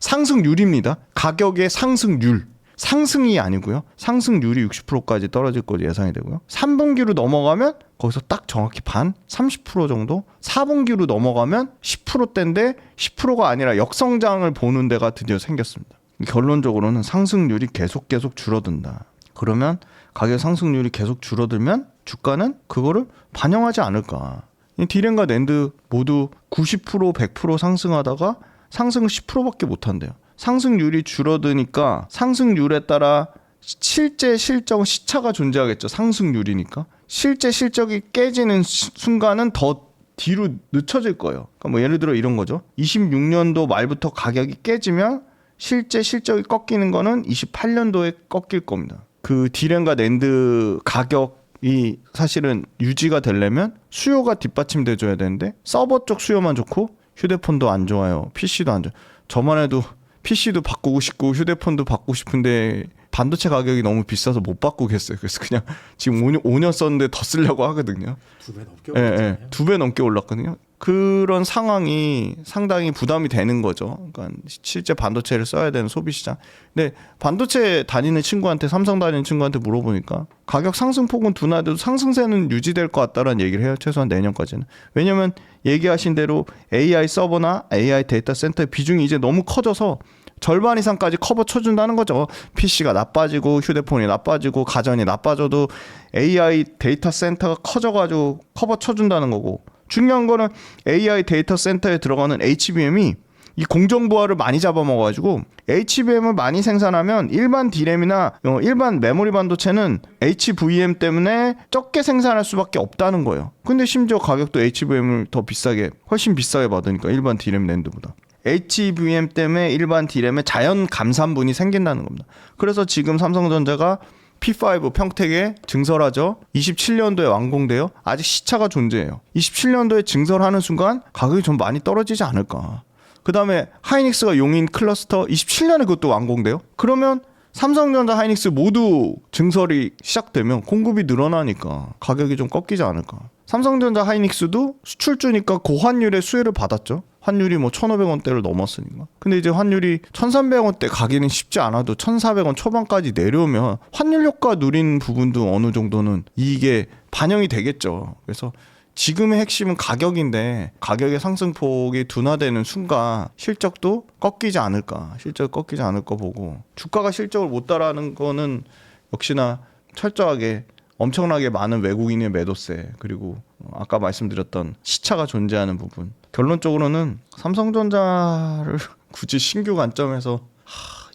상승률입니다. 가격의 상승률 상승이 아니고요. 상승률이 60%까지 떨어질 것으로 예상이 되고요. 3분기로 넘어가면 거기서 딱 정확히 반 30% 정도 4분기로 넘어가면 10%대인데 10%가 아니라 역성장을 보는 데가 드디어 생겼습니다. 결론적으로는 상승률이 계속 줄어든다. 그러면 가격 상승률이 계속 줄어들면 주가는 그거를 반영하지 않을까. 디램과 낸드 모두 90% 100% 상승하다가 상승을 10%밖에 못한대요. 상승률이 줄어드니까 상승률에 따라 실제 실적 시차가 존재하겠죠. 상승률이니까. 실제 실적이 깨지는 순간은 더 뒤로 늦춰질 거예요. 그러니까 뭐 예를 들어 이런 거죠. 26년도 말부터 가격이 깨지면 실제 실적이 꺾이는 거는 28년도에 꺾일 겁니다. 그 디램과 낸드 가격이 사실은 유지가 되려면 수요가 뒷받침돼 줘야 되는데 서버 쪽 수요만 좋고 휴대폰도 안 좋아요. PC도 안 좋아요. 저만 해도 PC도 바꾸고 싶고 휴대폰도 바꾸고 싶은데 반도체 가격이 너무 비싸서 못 바꾸겠어요. 그래서 그냥 지금 5년 썼는데 더 쓰려고 하거든요. 2배 넘게 올랐잖아요. 2배 넘게 올랐거든요. 그런 상황이 상당히 부담이 되는 거죠. 그러니까 실제 반도체를 써야 되는 소비 시장. 근데 반도체 다니는 친구한테 삼성 다니는 친구한테 물어보니까 가격 상승폭은 둔화돼도 상승세는 유지될 것 같다라는 얘기를 해요. 최소한 내년까지는. 왜냐면 얘기하신 대로 AI 서버나 AI 데이터 센터의 비중이 이제 너무 커져서 절반 이상까지 커버 쳐준다는 거죠. PC가 나빠지고 휴대폰이 나빠지고 가전이 나빠져도 AI 데이터 센터가 커져가지고 커버 쳐준다는 거고 중요한 거는 AI 데이터 센터에 들어가는 HBM이 이 공정부하를 많이 잡아먹어가지고 HBM을 많이 생산하면 일반 D램이나 일반 메모리 반도체는 HVM 때문에 적게 생산할 수밖에 없다는 거예요. 근데 심지어 가격도 HVM을 더 비싸게 훨씬 비싸게 받으니까 일반 D램 낸드보다. HVM 때문에 일반 D램에 자연 감산분이 생긴다는 겁니다. 그래서 지금 삼성전자가 P5 평택에 증설하죠. 27년도에 완공돼요. 아직 시차가 존재해요. 27년도에 증설하는 순간 가격이 좀 많이 떨어지지 않을까. 그 다음에 하이닉스가 용인 클러스터 27년에 그것도 완공돼요. 그러면 삼성전자, 하이닉스 모두 증설이 시작되면 공급이 늘어나니까 가격이 좀 꺾이지 않을까. 삼성전자, 하이닉스도 수출주니까 고환율의 수혜를 받았죠. 환율이 뭐 1,500원대를 넘었으니까. 근데 이제 환율이 1,300원대 가기는 쉽지 않아도 1,400원 초반까지 내려오면 환율 효과 누린 부분도 어느 정도는 이게 반영이 되겠죠. 그래서 지금의 핵심은 가격인데 가격의 상승폭이 둔화되는 순간 실적도 꺾이지 않을까. 실적이 꺾이지 않을까 보고 주가가 실적을 못 따라하는 거는 역시나 철저하게 엄청나게 많은 외국인의 매도세 그리고 아까 말씀드렸던 시차가 존재하는 부분. 결론적으로는 삼성전자를 굳이 신규 관점에서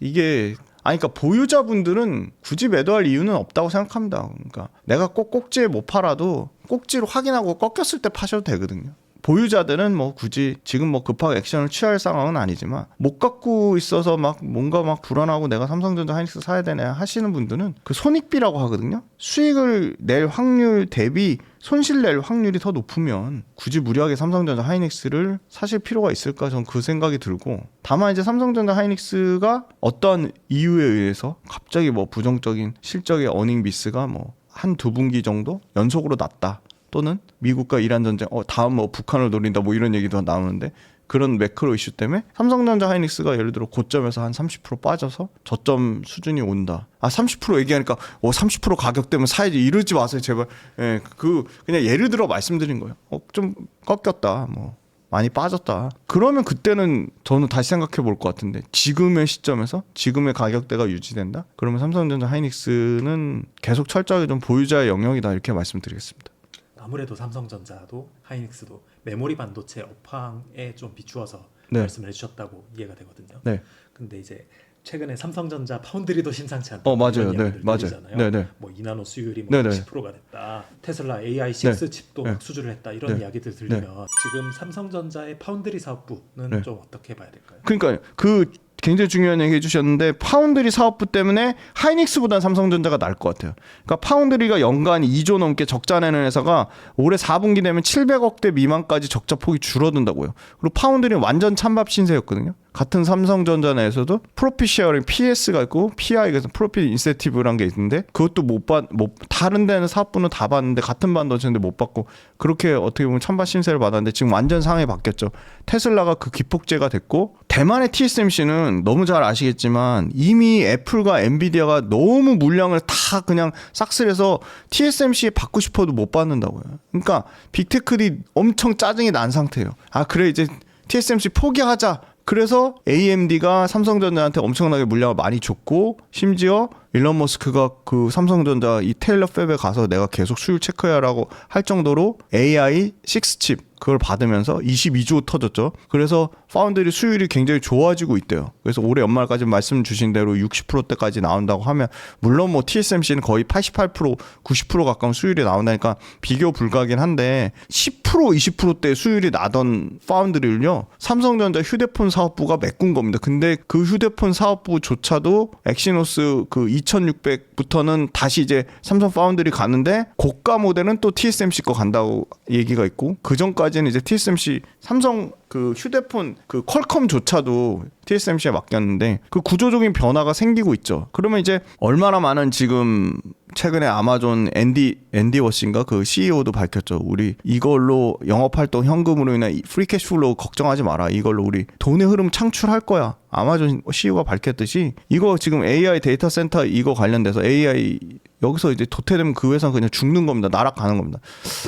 이게 그러니까 보유자분들은 굳이 매도할 이유는 없다고 생각합니다. 그러니까 내가 꼭 꼭지에 못 팔아도 꼭지로 확인하고 꺾였을 때 파셔도 되거든요. 보유자들은 뭐 굳이 지금 뭐 급하게 액션을 취할 상황은 아니지만 못 갖고 있어서 막 뭔가 막 불안하고 내가 삼성전자, 하이닉스 사야 되네 하시는 분들은 그 손익비라고 하거든요. 수익을 낼 확률 대비 손실 낼 확률이 더 높으면 굳이 무리하게 삼성전자, 하이닉스를 사실 필요가 있을까 저는 그 생각이 들고, 다만 이제 삼성전자, 하이닉스가 어떤 이유에 의해서 갑자기 뭐 부정적인 실적의 어닝 미스가 뭐 한두 분기 정도 연속으로 났다, 또는 미국과 이란 전쟁 다음 뭐 북한을 노린다 뭐 이런 얘기도 나오는데, 그런 매크로 이슈 때문에 삼성전자, 하이닉스가 예를 들어 고점에서 한 30% 빠져서 저점 수준이 온다. 30% 얘기하니까 30% 가격 때문에 사야지 이러지 마세요 제발. 예, 그냥 예를 들어 말씀드린 거예요. 좀 꺾였다, 뭐 많이 빠졌다. 그러면 그때는 저는 다시 생각해 볼 것 같은데, 지금의 시점에서 지금의 가격대가 유지된다? 그러면 삼성전자, 하이닉스는 계속 철저하게 좀 보유자의 영역이다 이렇게 말씀드리겠습니다. 아무래도 삼성전자도 하이닉스도 메모리 반도체 업황에 좀 비추어서 네. 말씀을 해주셨다고 이해가 되거든요. 네. 근데 이제 최근에 삼성전자 파운드리도 심상치 않다. 맞아요. 이런 네, 맞아요. 들리잖아요. 네, 네. 뭐 이나노 수율이 뭐 네, 네. 10%가 됐다. 테슬라 AI6 네. 칩도 네. 막 수주를 했다. 이런 네. 이야기들 들리면 지금 삼성전자의 파운드리 사업부는 네. 좀 어떻게 봐야 될까요? 그러니까 굉장히 중요한 얘기 해주셨는데, 파운드리 사업부 때문에 하이닉스보다는 삼성전자가 나을 것 같아요. 그러니까 파운드리가 연간 2조 넘게 적자 내는 회사가 올해 4분기 되면 700억대 미만까지 적자 폭이 줄어든다고요. 그리고 파운드리는 완전 찬밥 신세였거든요. 같은 삼성전자 내에서도 프로핏 쉐어링 PS가 있고 PI가 프로핏 인센티브라는 게 있는데, 그것도 다른 데는 사업부는 다 받는데 같은 반도체인데 못 받고, 그렇게 어떻게 보면 찬밥 신세를 받았는데 지금 완전 상황이 바뀌었죠. 테슬라가 그 기폭제가 됐고, 대만의 TSMC는 너무 잘 아시겠지만 이미 애플과 엔비디아가 너무 물량을 다 그냥 싹쓸해서 TSMC에 받고 싶어도 못 받는다고요. 그러니까 빅테크들이 엄청 짜증이 난 상태예요. 그래 이제 TSMC 포기하자. 그래서 AMD가 삼성전자한테 엄청나게 물량을 많이 줬고, 심지어 일론 머스크가 그 삼성전자 이 테일러 팹에 가서 내가 계속 수율 체크해라고 할 정도로 AI 6칩 그걸 받으면서 22조 터졌죠. 그래서 파운드리 수율이 굉장히 좋아지고 있대요. 그래서 올해 연말까지 말씀 주신 대로 60%대까지 나온다고 하면, 물론 뭐 TSMC는 거의 88%, 90% 가까운 수율이 나온다니까 비교 불가하긴 한데, 10% 20%대 수율이 나던 파운드리를요 삼성전자 휴대폰 사업부가 메꾼 겁니다. 근데 그 휴대폰 사업부조차도 엑시노스 그 2600부터는 다시 이제 삼성 파운드리 가는데, 고가 모델은 또 TSMC 거 간다고 얘기가 있고, 그 전까지는 이제 TSMC 삼성 그 휴대폰 그 퀄컴조차도 TSMC에 맡겼는데, 그 구조적인 변화가 생기고 있죠. 그러면 이제 얼마나 많은, 지금 최근에 아마존 앤디 워시인가 그 CEO도 밝혔죠. 우리 이걸로 영업활동 현금으로 인한 프리캐시플로우 걱정하지 마라. 이걸로 우리 돈의 흐름 창출할 거야. 아마존 CEO가 밝혔듯이 이거 지금 AI 데이터 센터 이거 관련돼서 AI 여기서 이제 도태되면 그 회사는 그냥 죽는 겁니다. 나락가는 겁니다.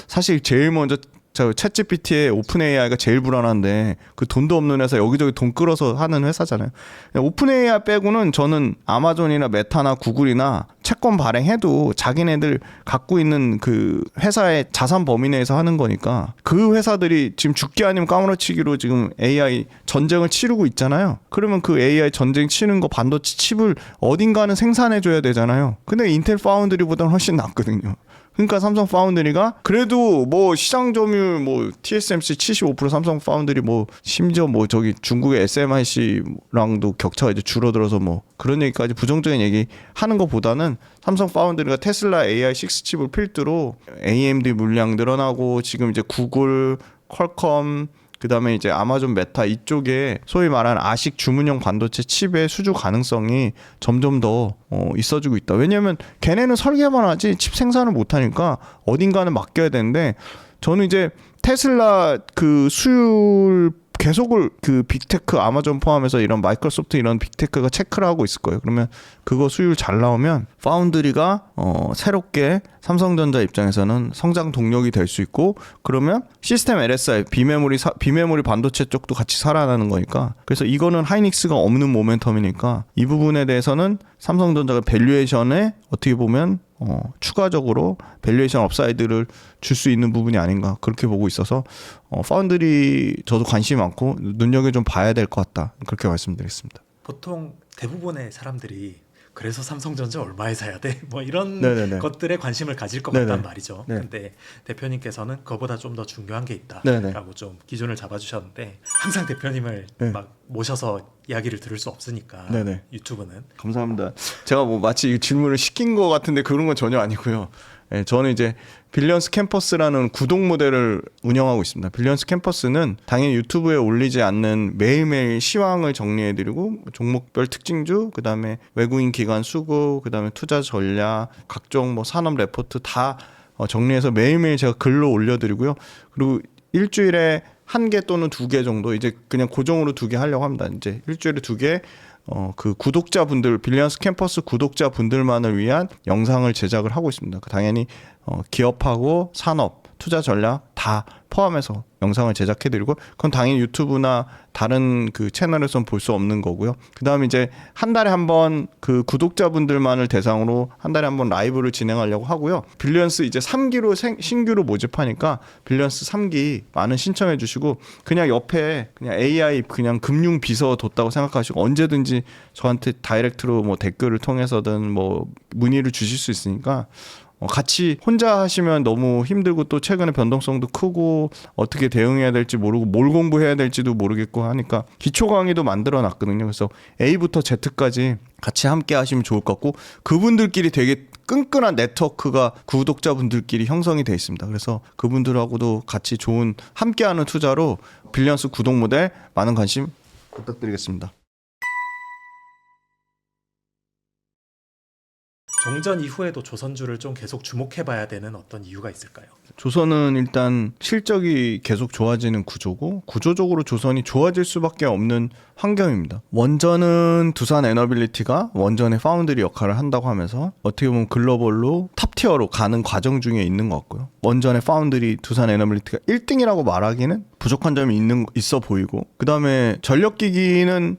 사실 제일 먼저 챗GPT의 오픈 AI가 제일 불안한데, 그 돈도 없는 회사 여기저기 돈 끌어서 하는 회사잖아요. 오픈 AI 빼고는 저는 아마존이나 메타나 구글이나 채권 발행해도 자기네들 갖고 있는 그 회사의 자산 범위 내에서 하는 거니까, 그 회사들이 지금 죽기 아니면 까무러치기로 지금 AI 전쟁을 치르고 있잖아요. 그러면 그 AI 전쟁 치는 거 반도체 칩을 어딘가는 생산해 줘야 되잖아요. 근데 인텔 파운드리보다는 훨씬 낫거든요. 그러니까 삼성 파운드리가 그래도 뭐 시장 점유율 뭐 TSMC 75%, 삼성 파운드리 뭐 심지어 뭐 저기 중국의 SMIC랑도 격차가 이제 줄어들어서 뭐 그런 얘기까지 부정적인 얘기 하는 것보다는, 삼성 파운드리가 테슬라 AI 6칩을 필두로 AMD 물량 늘어나고, 지금 이제 구글, 퀄컴 그다음에 이제 아마존 메타 이쪽에 소위 말하는 아식 주문형 반도체 칩의 수주 가능성이 점점 더 있어지고 있다. 왜냐하면 걔네는 설계만 하지 칩 생산을 못 하니까 어딘가는 맡겨야 되는데 저는 이제 테슬라 그 수율 계속을 그 빅테크 아마존 포함해서 이런 마이크로소프트 이런 빅테크가 체크를 하고 있을 거예요. 그러면 그거 수율 잘 나오면 파운드리가 새롭게 삼성전자 입장에서는 성장 동력이 될 수 있고 그러면 시스템 LSI 비메모리 반도체 쪽도 같이 살아나는 거니까 그래서 이거는 하이닉스가 없는 모멘텀이니까 이 부분에 대해서는 삼성전자가 밸류에이션에 어떻게 보면 추가적으로 밸류에이션 업사이드를 줄 수 있는 부분이 아닌가 그렇게 보고 있어서 파운드리 저도 관심이 많고 눈여겨 좀 봐야 될 것 같다 그렇게 말씀드리겠습니다. 보통 대부분의 사람들이 그래서 삼성전자 얼마에 사야 돼? 뭐 이런 네네네. 것들에 관심을 가질 것 네네. 같단 말이죠. 네. 근데 대표님께서는 그거보다 좀 더 중요한 게 네네. 있다라고 좀 기준을 잡아주셨는데 항상 대표님을 네. 막 모셔서 이야기를 들을 수 없으니까 네네. 유튜브는 감사합니다. 제가 뭐 마치 이 질문을 시킨 것 같은데 그런 건 전혀 아니고요. 예, 저는 이제 빌리언스 캠퍼스라는 구독 모델을 운영하고 있습니다. 빌리언스 캠퍼스는 당연히 유튜브에 올리지 않는 매일매일 시황을 정리해드리고 종목별 특징주, 그다음에 외국인 기관 수급, 그다음에 투자 전략, 각종 뭐 산업 레포트 다 정리해서 매일매일 제가 글로 올려드리고요. 그리고 일주일에 1개 또는 2개 정도 이제 그냥 고정으로 2개 하려고 합니다. 이제 일주일에 2개 그 구독자분들 빌리언스 캠퍼스 구독자분들만을 위한 영상을 제작을 하고 있습니다. 당연히 기업하고 산업, 투자 전략 다 포함해서 영상을 제작해드리고 그건 당연히 유튜브나 다른 그 채널에서는 볼 수 없는 거고요. 그 다음에 이제 한 달에 한 번 그 구독자분들만을 대상으로 한 달에 한 번 라이브를 진행하려고 하고요. 빌리언스 이제 3기로 신규로 모집하니까 빌리언스 3기 많은 신청해 주시고 그냥 옆에 그냥 AI 그냥 금융 비서 뒀다고 생각하시고 언제든지 저한테 다이렉트로 뭐 댓글을 통해서든 뭐 문의를 주실 수 있으니까 같이 혼자 하시면 너무 힘들고 또 최근에 변동성도 크고 어떻게 대응해야 될지 모르고 뭘 공부해야 될지도 모르겠고 하니까 기초 강의도 만들어 놨거든요. 그래서 A부터 Z까지 같이 함께 하시면 좋을 것 같고 그분들끼리 되게 끈끈한 네트워크가 구독자분들끼리 형성이 돼 있습니다. 그래서 그분들하고도 같이 좋은 함께하는 투자로 빌리언스 구독 모델 많은 관심 부탁드리겠습니다. 종전 이후에도 조선주를 좀 계속 주목해봐야 되는 어떤 이유가 있을까요? 조선은 일단 실적이 계속 좋아지는 구조고 구조적으로 조선이 좋아질 수밖에 없는 환경입니다. 원전은 두산 에너빌리티가 원전의 파운드리 역할을 한다고 하면서 어떻게 보면 글로벌로 탑티어로 가는 과정 중에 있는 것 같고요. 원전의 파운드리 두산 에너빌리티가 1등이라고 말하기는 부족한 점이 있어 보이고 그 다음에 전력기기는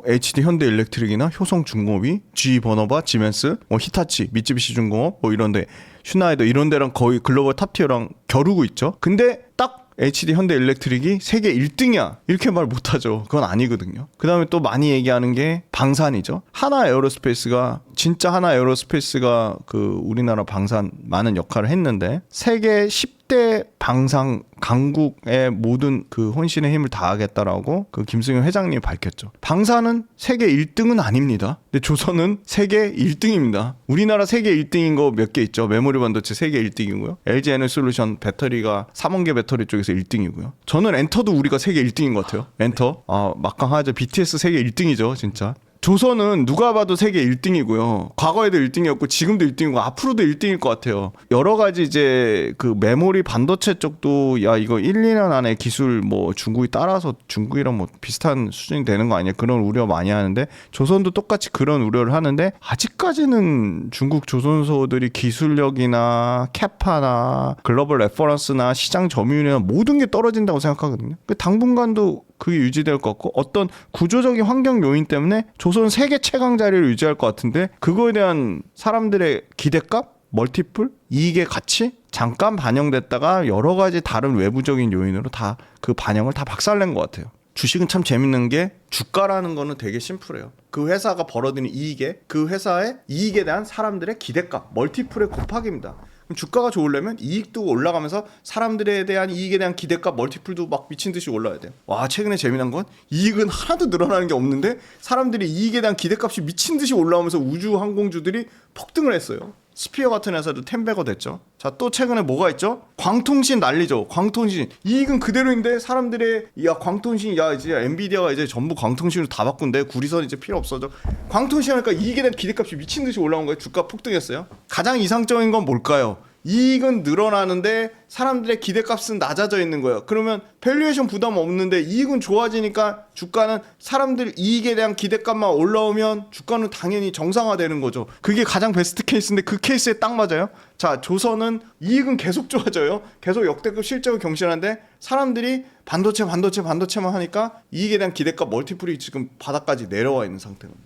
HD 현대일렉트릭이나 효성중공업이 GE 버너바, 지멘스, 히타치, 미쯔비시 중공업 뭐 이런데 슈나이더 이런 데랑 거의 글로벌 탑티어랑 겨루고 있죠. 근데 딱 HD 현대일렉트릭이 세계 1등이야 이렇게 말 못하죠. 그건 아니거든요. 그 다음에 또 많이 얘기하는 게 방산이죠. 하나 에어로스페이스가 진짜 하나 에어로스페이스가 그 우리나라 방산 많은 역할을 했는데 세계 10대 방산 강국의 모든 그 혼신의 힘을 다하겠다라고 그 김승현 회장님이 밝혔죠. 방산은 세계 1등은 아닙니다. 근데 조선은 세계 1등입니다. 우리나라 세계 1등인 거 몇 개 있죠. 메모리 반도체 세계 1등이고요. LG 에너솔루션 배터리가 3원계 배터리 쪽에서 1등이고요. 저는 엔터도 우리가 세계 1등인 것 같아요. 엔터 막강하죠. BTS 세계 1등이죠 진짜. 조선은 누가 봐도 세계 1등이고요. 과거에도 1등이었고 지금도 1등이고 앞으로도 1등일 것 같아요. 여러 가지 이제 그 메모리 반도체 쪽도 야 이거 1, 2년 안에 기술 뭐 중국이 따라서 중국이랑 뭐 비슷한 수준이 되는 거 아니야? 그런 우려 많이 하는데 조선도 똑같이 그런 우려를 하는데 아직까지는 중국 조선소들이 기술력이나 캐파나 글로벌 레퍼런스나 시장 점유율이나 모든 게 떨어진다고 생각하거든요. 당분간도 그게 유지될 것 같고 어떤 구조적인 환경 요인 때문에 조선 세계 최강 자리를 유지할 것 같은데 그거에 대한 사람들의 기대값, 멀티플, 이익의 가치 잠깐 반영됐다가 여러 가지 다른 외부적인 요인으로 다 그 반영을 다 박살낸 것 같아요. 주식은 참 재밌는 게 주가라는 거는 되게 심플해요. 그 회사가 벌어들이는 이익에 그 회사의 이익에 대한 사람들의 기대값, 멀티플의 곱하기입니다. 그럼 주가가 좋으려면 이익도 올라가면서 사람들에 대한 이익에 대한 기대값 멀티플도 막 미친 듯이 올라야 돼요. 와 최근에 재미난 건 이익은 하나도 늘어나는 게 없는데 사람들이 이익에 대한 기대값이 미친 듯이 올라오면서 우주 항공주들이 폭등을 했어요. 스피어 같은 회사도 10배가 됐죠. 자, 또 최근에 뭐가 있죠? 광통신 난리죠. 광통신 이익은 그대로인데 사람들의 야 광통신 야 이제 엔비디아가 이제 전부 광통신으로 다 바꾼대. 구리선 이제 필요 없어져. 광통신 하니까 이익에 대한 기대값이 미친 듯이 올라온 거예요. 주가 폭등했어요. 가장 이상적인 건 뭘까요? 이익은 늘어나는데 사람들의 기대값은 낮아져 있는 거예요. 그러면 밸류에이션 부담 없는데 이익은 좋아지니까 주가는 사람들 이익에 대한 기대값만 올라오면 주가는 당연히 정상화되는 거죠. 그게 가장 베스트 케이스인데 그 케이스에 딱 맞아요. 자, 조선은 이익은 계속 좋아져요. 계속 역대급 실적을 경신하는데 사람들이 반도체만 하니까 이익에 대한 기대값 멀티플이 지금 바닥까지 내려와 있는 상태입니다.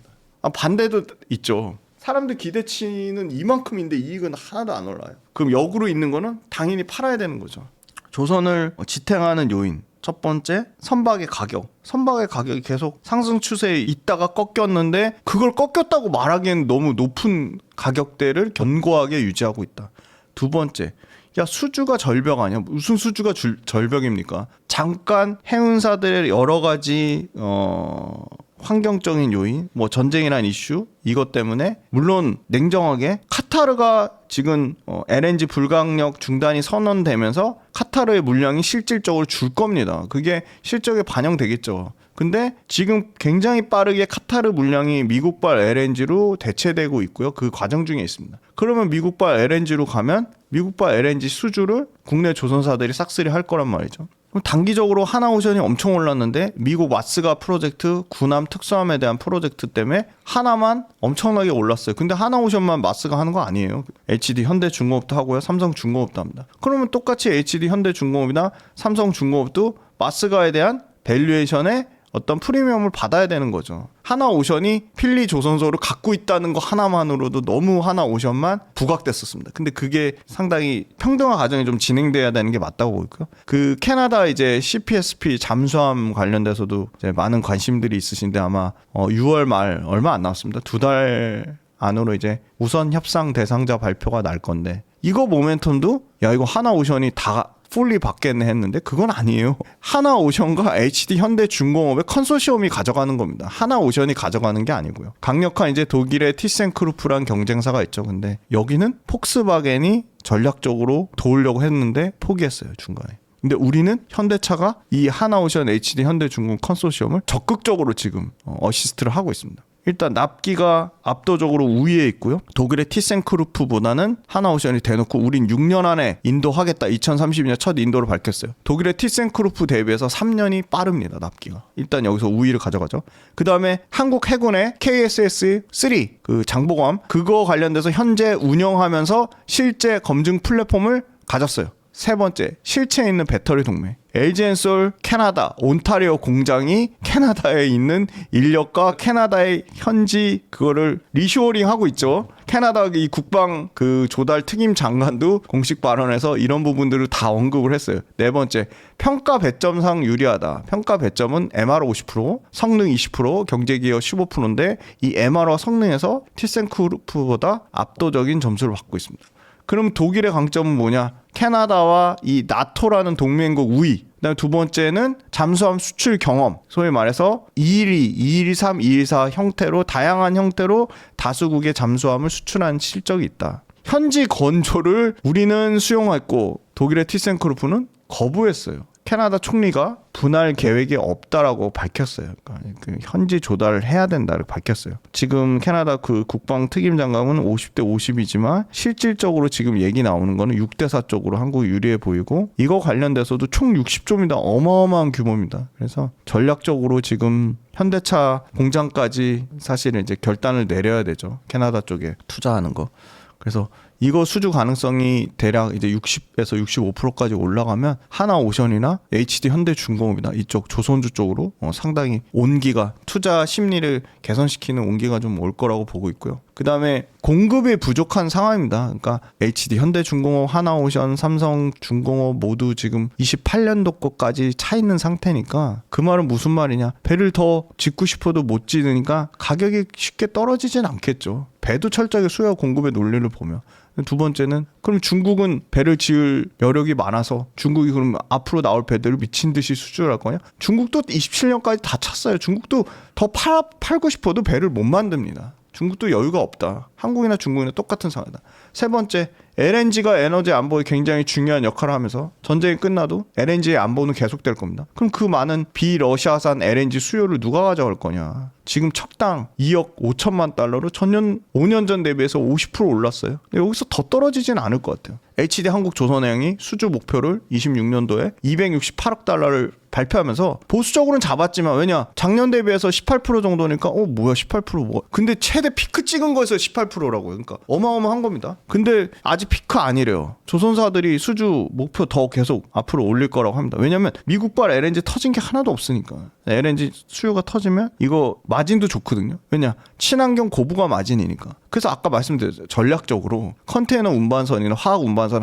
반대도 있죠. 사람들 기대치는 이만큼인데 이익은 하나도 안 올라요. 그럼 역으로 있는 거는 당연히 팔아야 되는 거죠. 조선을 지탱하는 요인 첫 번째, 선박의 가격. 선박의 가격이 계속 상승 추세에 있다가 꺾였는데 그걸 꺾였다고 말하기엔 너무 높은 가격대를 견고하게 유지하고 있다. 두 번째, 야 수주가 절벽 아니야? 무슨 수주가 절벽입니까? 잠깐 해운사들의 여러 가지 환경적인 요인, 뭐 전쟁이란 이슈 이것 때문에 물론 냉정하게 카타르가 지금 LNG 불강력 중단이 선언되면서 카타르의 물량이 실질적으로 줄 겁니다. 그게 실적에 반영되겠죠. 근데 지금 굉장히 빠르게 카타르 물량이 미국발 LNG로 대체되고 있고요. 그 과정 중에 있습니다. 그러면 미국발 LNG로 가면 미국발 LNG 수주를 국내 조선사들이 싹쓸이 할 거란 말이죠. 그럼 단기적으로 하나오션이 엄청 올랐는데 미국 와스가 프로젝트 군함 특수함에 대한 프로젝트 때문에 하나만 엄청나게 올랐어요. 근데 하나오션만 마스가 하는 거 아니에요. HD 현대중공업도 하고요. 삼성중공업도 합니다. 그러면 똑같이 HD 현대중공업이나 삼성중공업도 마스가에 대한 밸류에이션에 어떤 프리미엄을 받아야 되는 거죠. 하나오션이 필리 조선소를 갖고 있다는 거 하나만으로도 너무 하나오션만 부각됐었습니다. 근데 그게 상당히 평등화 과정이 좀 진행돼야 되는 게 맞다고 보고요. 그 캐나다 이제 CPSP 잠수함 관련돼서도 이제 많은 관심들이 있으신데 아마 6월 말 얼마 안 남았습니다. 2달 안으로 이제 우선 협상 대상자 발표가 날 건데 이거 모멘텀도 야 이거 하나오션이 다 풀리 받겠네 했는데 그건 아니에요. 하나오션과 HD 현대중공업의 컨소시엄이 가져가는 겁니다. 하나오션이 가져가는 게 아니고요. 강력한 이제 독일의 티센크루프란 경쟁사가 있죠. 근데 여기는 폭스바겐이 전략적으로 도우려고 했는데 포기했어요. 중간에. 근데 우리는 현대차가 이 하나오션 HD 현대중공업 컨소시엄을 적극적으로 지금 어시스트를 하고 있습니다. 일단 납기가 압도적으로 우위에 있고요. 독일의 티센크루프보다는 하나오션이 대놓고 우린 6년 안에 인도하겠다. 2032년 첫 인도를 밝혔어요. 독일의 티센크루프 대비해서 3년이 빠릅니다. 납기가. 일단 여기서 우위를 가져가죠. 그 다음에 한국 해군의 KSS-3 그 장보고함 그거 관련돼서 현재 운영하면서 실제 검증 플랫폼을 가졌어요. 세 번째, 실체에 있는 배터리 동맹. LG엔솔 캐나다 온타리오 공장이 캐나다에 있는 인력과 캐나다의 현지 그거를 리쇼어링 하고 있죠. 캐나다 이 국방 그 조달 특임 장관도 공식 발언에서 이런 부분들을 다 언급을 했어요. 네 번째, 평가 배점상 유리하다. 평가 배점은 MR 50%, 성능 20%, 경제기여 15%인데 이 MR와 성능에서 티센크루프보다 압도적인 점수를 받고 있습니다. 그럼 독일의 강점은 뭐냐? 캐나다와 이 나토라는 동맹국 우위. 그다음에 두 번째는 잠수함 수출 경험. 소위 말해서 212, 213, 214 형태로 다양한 형태로 다수국의 잠수함을 수출한 실적이 있다. 현지 건조를 우리는 수용했고 독일의 티센크루프는 거부했어요. 캐나다 총리가 분할 계획이 없다라고 밝혔어요. 그러니까 그 현지 조달을 해야 된다고 밝혔어요. 지금 캐나다 그 국방 특임 장관은 50대 50이지만 실질적으로 지금 얘기 나오는 거는 6대 4 쪽으로 한국이 유리해 보이고 이거 관련돼서도 총 60조입니다. 어마어마한 규모입니다. 그래서 전략적으로 지금 현대차 공장까지 사실은 이제 결단을 내려야 되죠. 캐나다 쪽에 투자하는 거. 그래서 이거 수주 가능성이 대략 이제 60에서 65%까지 올라가면 하나오션이나 HD 현대중공업이나 이쪽 조선주 쪽으로 상당히 온기가 투자 심리를 개선시키는 온기가 좀 올 거라고 보고 있고요. 그 다음에 공급이 부족한 상황입니다. 그러니까 HD 현대중공업, 하나오션, 삼성중공업 모두 지금 28년도 거까지 차 있는 상태니까 그 말은 무슨 말이냐? 배를 더 짓고 싶어도 못 짓으니까 가격이 쉽게 떨어지진 않겠죠. 배도 철저하게 수요와 공급의 논리를 보면. 두 번째는 그럼 중국은 배를 지을 여력이 많아서 중국이 그럼 앞으로 나올 배들을 미친 듯이 수주를 할 거냐? 중국도 27년까지 다 찼어요. 중국도 더 팔고 싶어도 배를 못 만듭니다. 중국도 여유가 없다. 한국이나 중국이나 똑같은 상황이다. 세 번째, LNG가 에너지 안보에 굉장히 중요한 역할을 하면서 전쟁이 끝나도 LNG의 안보는 계속될 겁니다. 그럼 그 많은 비러시아산 LNG 수요를 누가 가져갈 거냐. 지금 척당 2억 5천만 달러로 전년 5년 전 대비해서 50% 올랐어요. 여기서 더 떨어지진 않을 것 같아요. HD 한국조선해양이 수주 목표를 26년도에 268억 달러를 발표하면서 보수적으로는 잡았지만 왜냐 작년 대비해서 18% 정도니까 뭐야 18% 뭐야 근데 최대 피크 찍은 거에서 18%라고요. 그러니까 어마어마한 겁니다. 근데 아직 피크 아니래요. 조선사들이 수주 목표 더 계속 앞으로 올릴 거라고 합니다. 왜냐면 미국발 LNG 터진 게 하나도 없으니까. LNG 수요가 터지면 이거 마진도 좋거든요. 왜냐 친환경 고부가 마진이니까. 그래서 아까 말씀드렸죠. 전략적으로 컨테이너 운반선이나 화학 운반선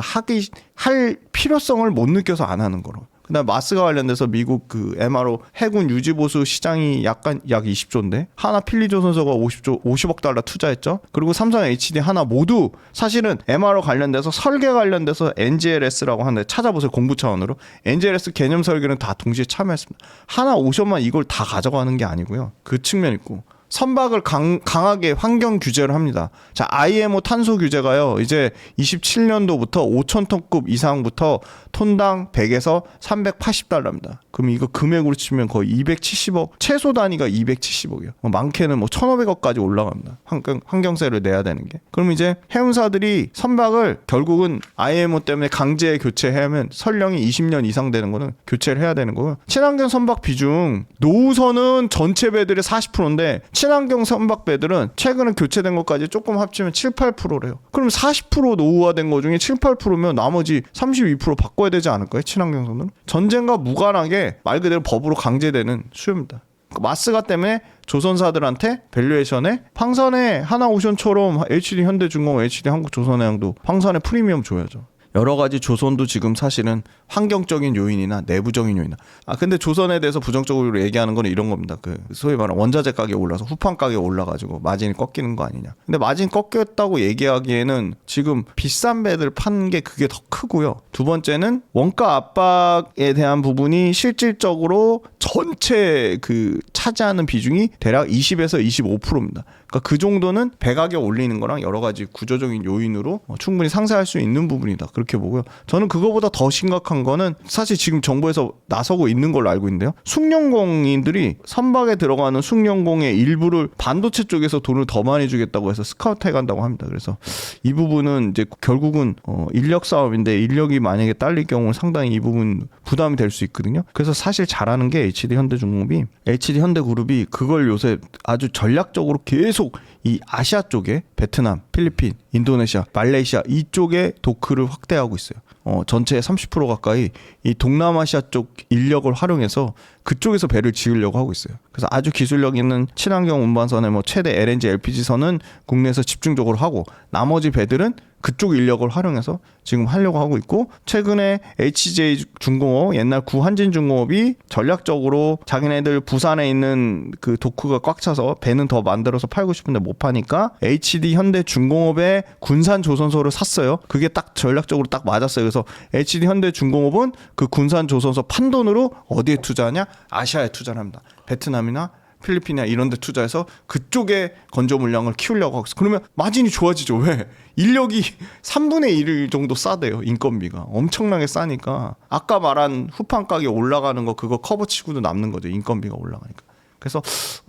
할 필요성을 못 느껴서 안 하는 거로. 그다음 마스가 관련돼서 미국 그 MRO 해군 유지 보수 시장이 약 20조인데 하나 필리조선소가 50억 달러 투자했죠. 그리고 삼성 HD 하나 모두 사실은 MRO 관련돼서 설계 관련돼서 NGLS라고 하는데 찾아보세요. 공부 차원으로 NGLS 개념 설계는 다 동시에 참여했습니다. 하나 오션만 이걸 다 가져가는 게 아니고요. 그 측면 있고. 선박을 강하게 환경 규제를 합니다. 자, IMO 탄소 규제가요. 이제 27년도부터 5,000톤급 이상부터 톤당 100에서 380달러입니다. 그럼 이거 금액으로 치면 거의 270억, 최소 단위가 270억이요. 많게는 1,500억까지 올라갑니다. 환경세를 내야 되는 게. 그럼 이제 해운사들이 선박을 결국은 IMO 때문에 강제 교체하면 설령이 20년 이상 되는 거는 교체를 해야 되는 거고요. 친환경 선박 비중 노후선은 전체 배들의 40%인데 친환경 선박 배들은 최근에 교체된 것까지 조금 합치면 7, 8%래요. 그럼 40% 노후화된 거 중에 7, 8%면 나머지 32% 바꿔야 되지 않을까요? 친환경 선은? 전쟁과 무관하게 말 그대로 법으로 강제되는 수요입니다. 마스가 때문에 조선사들한테 밸류에이션에 황선에 하나오션처럼 HD 현대중공업, HD 한국조선해양도 황선에 프리미엄 줘야죠. 여러 가지 조선도 지금 사실은 환경적인 요인이나 내부적인 요인이나 근데 조선에 대해서 부정적으로 얘기하는 건 이런 겁니다. 그 소위 말하는 원자재 가격이 올라서 후판 가격이 올라가지고 마진이 꺾이는 거 아니냐. 근데 마진 꺾였다고 얘기하기에는 지금 비싼 배들 파는 게 그게 더 크고요. 두 번째는 원가 압박에 대한 부분이 실질적으로 전체 그 차지하는 비중이 대략 20에서 25%입니다. 그러니까 그 정도는 배 가격 올리는 거랑 여러 가지 구조적인 요인으로 충분히 상쇄할 수 있는 부분이다. 그렇게 보고요. 저는 그거보다 더 심각한 거는 사실 지금 정부에서 나서고 있는 걸로 알고 있는데요. 숙련공인들이 선박에 들어가는 숙련공의 일부를 반도체 쪽에서 돈을 더 많이 주겠다고 해서 스카우트 해간다고 합니다. 그래서 이 부분은 이제 결국은 인력 싸움인데 인력이 만약에 딸릴 경우 상당히 이 부분 부담이 될 수 있거든요. 그래서 사실 잘하는 게 HD 현대중공업이 HD 현대그룹이 그걸 요새 아주 전략적으로 계속 이 아시아 쪽에 베트남, 필리핀, 인도네시아, 말레이시아 이쪽에 도크를 확대하고 있어요. 전체의 30% 가까이 이 동남아시아 쪽 인력을 활용해서 그쪽에서 배를 지으려고 하고 있어요. 그래서 아주 기술력 있는 친환경 운반선의 최대 LNG, LPG선은 국내에서 집중적으로 하고 나머지 배들은 그쪽 인력을 활용해서 지금 하려고 하고 있고 최근에 HJ중공업 옛날 구한진중공업이 전략적으로 자기네들 부산에 있는 그 도크가 꽉 차서 배는 더 만들어서 팔고 싶은데 못 파니까 HD 현대중공업의 군산조선소를 샀어요. 그게 딱 전략적으로 딱 맞았어요. 그래서 HD 현대중공업은 그 군산조선소 판 돈으로 어디에 투자하냐? 아시아에 투자를 합니다. 베트남이나 필리핀이나 이런 데 투자해서 그쪽에 건조 물량을 키우려고 하고 있어. 그러면 마진이 좋아지죠. 왜? 인력이 3분의 1 정도 싸대요. 인건비가. 엄청나게 싸니까 아까 말한 후판 가격 올라가는 거 그거 커버치고도 남는 거죠. 인건비가 올라가니까. 그래서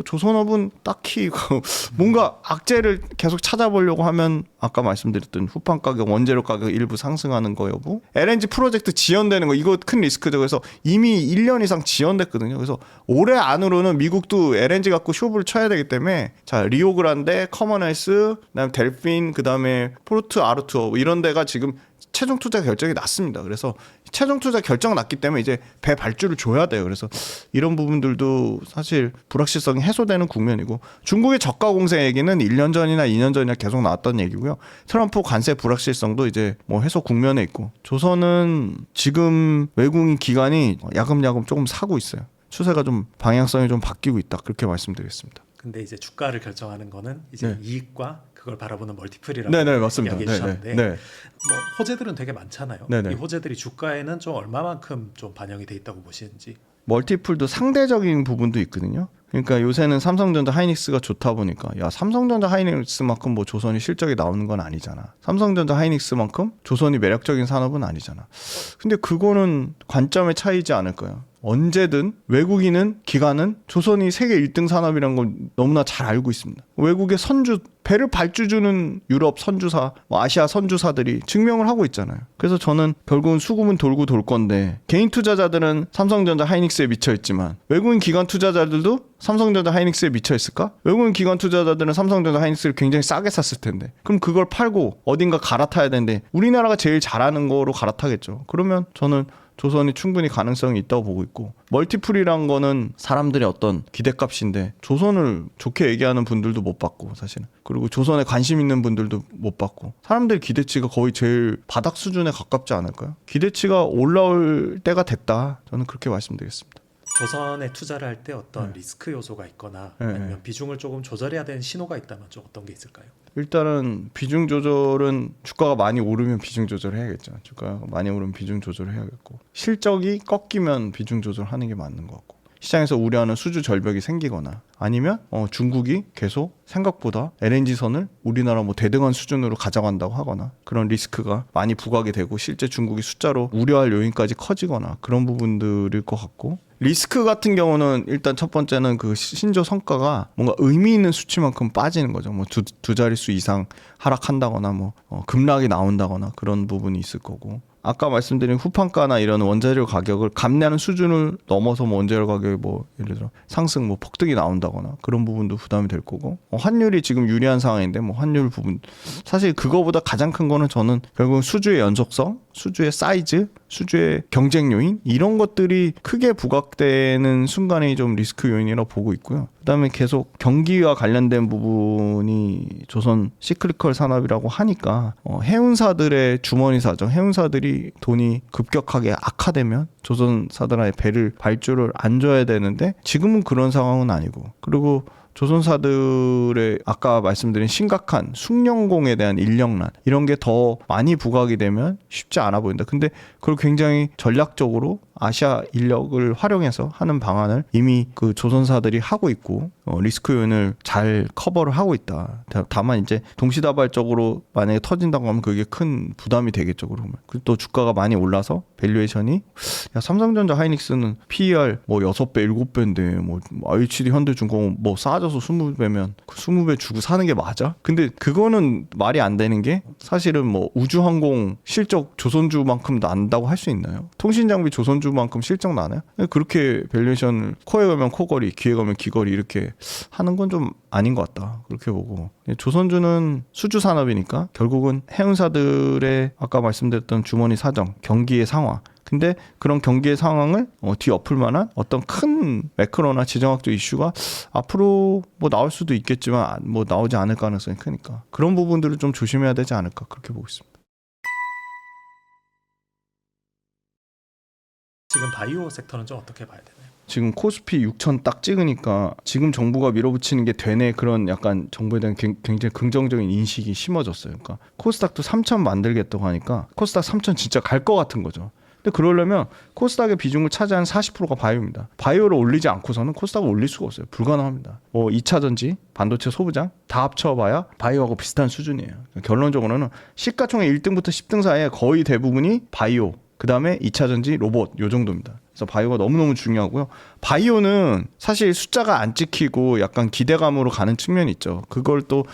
조선업은 딱히 뭔가 악재를 계속 찾아보려고 하면 아까 말씀드렸던 후판 가격, 원재료 가격 일부 상승하는 거 여부, LNG 프로젝트 지연되는 거 이거 큰 리스크죠. 그래서 이미 1년 이상 지연됐거든요. 그래서 올해 안으로는 미국도 LNG 갖고 쇼부를 쳐야 되기 때문에 자 리오그란데, 커먼헬스, 그다음에 델핀, 그다음에 포르트 아르투어 이런 데가 지금 최종 투자 결정이 났습니다. 그래서 최종 투자 결정 났기 때문에 이제 배 발주를 줘야 돼요. 그래서 이런 부분들도 사실 불확실성이 해소되는 국면이고 중국의 저가 공세 얘기는 1년 전이나 2년 전이나 계속 나왔던 얘기고요. 트럼프 관세 불확실성도 이제 해소 국면에 있고 조선은 지금 외국인 기관이 야금야금 조금 사고 있어요. 추세가 좀 방향성이 좀 바뀌고 있다. 그렇게 말씀드리겠습니다. 근데 이제 주가를 결정하는 거는 이제 네. 이익과 그걸 바라보는 멀티플이라고 네네 맞습니다. 이야기해 주셨는데 네. 호재들은 되게 많잖아요. 네네. 이 호재들이 주가에는 좀 얼마만큼 좀 반영이 돼 있다고 보시는지. 멀티플도 상대적인 부분도 있거든요. 그러니까 요새는 삼성전자 하이닉스가 좋다 보니까 야 삼성전자 하이닉스만큼 뭐 조선이 실적이 나오는 건 아니잖아. 삼성전자 하이닉스만큼 조선이 매력적인 산업은 아니잖아. 근데 그거는 관점의 차이지 않을까요? 언제든 외국인은 기관은 조선이 세계 1등 산업이라는 걸 너무나 잘 알고 있습니다. 외국의 선주 배를 발주주는 유럽 선주사, 아시아 선주사들이 증명을 하고 있잖아요. 그래서 저는 결국은 수급은 돌고 돌 건데 개인 투자자들은 삼성전자 하이닉스에 미쳐 있지만 외국인 기관 투자자들도 삼성전자 하이닉스에 미쳐 있을까? 외국인 기관 투자자들은 삼성전자 하이닉스를 굉장히 싸게 샀을 텐데 그럼 그걸 팔고 어딘가 갈아타야 되는데 우리나라가 제일 잘하는 거로 갈아타겠죠. 그러면 저는 조선이 충분히 가능성이 있다고 보고 있고 멀티플이란 거는 사람들의 어떤 기대값인데 조선을 좋게 얘기하는 분들도 못 봤고 사실은 그리고 조선에 관심 있는 분들도 못 봤고 사람들 기대치가 거의 제일 바닥 수준에 가깝지 않을까요? 기대치가 올라올 때가 됐다. 저는 그렇게 말씀드리겠습니다. 조선에 투자를 할 때 어떤 리스크 요소가 있거나 아니면 비중을 조금 조절해야 되는 신호가 있다면 좀 어떤 게 있을까요? 일단은 비중 조절은 주가가 많이 오르면 비중 조절해야겠죠. 주가가 많이 오르면 비중 조절해야겠고 실적이 꺾이면 비중 조절하는 게 맞는 것 같고 시장에서 우려하는 수주 절벽이 생기거나 아니면 중국이 계속 생각보다 LNG선을 우리나라 뭐 대등한 수준으로 가져간다고 하거나 그런 리스크가 많이 부각이 되고 실제 중국이 숫자로 우려할 요인까지 커지거나 그런 부분들일 것 같고 리스크 같은 경우는 일단 첫 번째는 그 신조 성과가 뭔가 의미 있는 수치만큼 빠지는 거죠. 뭐 두 자릿수 이상 하락한다거나 뭐 급락이 나온다거나 그런 부분이 있을 거고 아까 말씀드린 후판가나 이런 원재료 가격을 감내하는 수준을 넘어서 뭐 원재료 가격이 뭐 예를 들어 상승 뭐 폭등이 나온다거나 그런 부분도 부담이 될 거고 환율이 지금 유리한 상황인데 뭐 환율 부분 사실 그거보다 가장 큰 거는 저는 결국 수주의 연속성, 수주의 사이즈, 수주의 경쟁 요인 이런 것들이 크게 부각되는 순간이 좀 리스크 요인이라고 보고 있고요. 그다음에 계속 경기와 관련된 부분이 조선 시클리컬 산업이라고 하니까 해운사들의 주머니 사정, 해운사들이 돈이 급격하게 악화되면 조선사들한테 배를 발주를 안 줘야 되는데 지금은 그런 상황은 아니고 그리고 조선사들의 아까 말씀드린 심각한 숙련공에 대한 인력난 이런 게 더 많이 부각이 되면 쉽지 않아 보인다. 근데 그걸 굉장히 전략적으로 아시아 인력을 활용해서 하는 방안을 이미 그 조선사들이 하고 있고 리스크 요인을 잘 커버를 하고 있다. 다만 이제 동시다발적으로 만약에 터진다고 하면 그게 큰 부담이 되겠죠. 그러면 그리고 또 주가가 많이 올라서 밸류에이션이 야 삼성전자 하이닉스는 PER 뭐 6배 7배인데 뭐 IHD 현대중공업 뭐 싸져서 20배면 그 20배 주고 사는 게 맞아? 근데 그거는 말이 안 되는 게 사실은 뭐 우주항공 실적 조선주만큼 난다고 할 수 있나요? 통신장비 조선주만큼 실적 나나요? 그렇게 밸류에이션을 코에 가면 코걸이, 귀에 가면 귀걸이 이렇게 하는 건 좀 아닌 것 같다. 그렇게 보고 조선주는 수주 산업이니까 결국은 해운사들의 아까 말씀드렸던 주머니 사정, 경기의 상황 근데 그런 경기의 상황을 뒤엎을 만한 어떤 큰 매크로나 지정학적 이슈가 앞으로 뭐 나올 수도 있겠지만 뭐 나오지 않을 가능성이 크니까 그런 부분들을 좀 조심해야 되지 않을까 그렇게 보고 있습니다. 지금 바이오 섹터는 좀 어떻게 봐야 되나요? 지금 코스피 6,000 딱 찍으니까 지금 정부가 밀어붙이는 게 되네 그런 약간 정부에 대한 굉장히 긍정적인 인식이 심어졌어요. 그러니까 코스닥도 3,000 만들겠다고 하니까 코스닥 3,000 진짜 갈 것 같은 거죠. 근데 그러려면 코스닥의 비중을 차지하는 40%가 바이오입니다. 바이오를 올리지 않고서는 코스닥을 올릴 수가 없어요. 불가능합니다. 뭐 2차 전지, 반도체 소부장 다 합쳐봐야 바이오하고 비슷한 수준이에요. 결론적으로는 시가총액 1등부터 10등 사이에 거의 대부분이 바이오, 그 다음에 2차 전지, 로봇 요 정도입니다. 그래서 바이오가 너무너무 중요하고요. 바이오는 사실 숫자가 안 찍히고 약간 기대감으로 가는 측면이 있죠. 그걸 또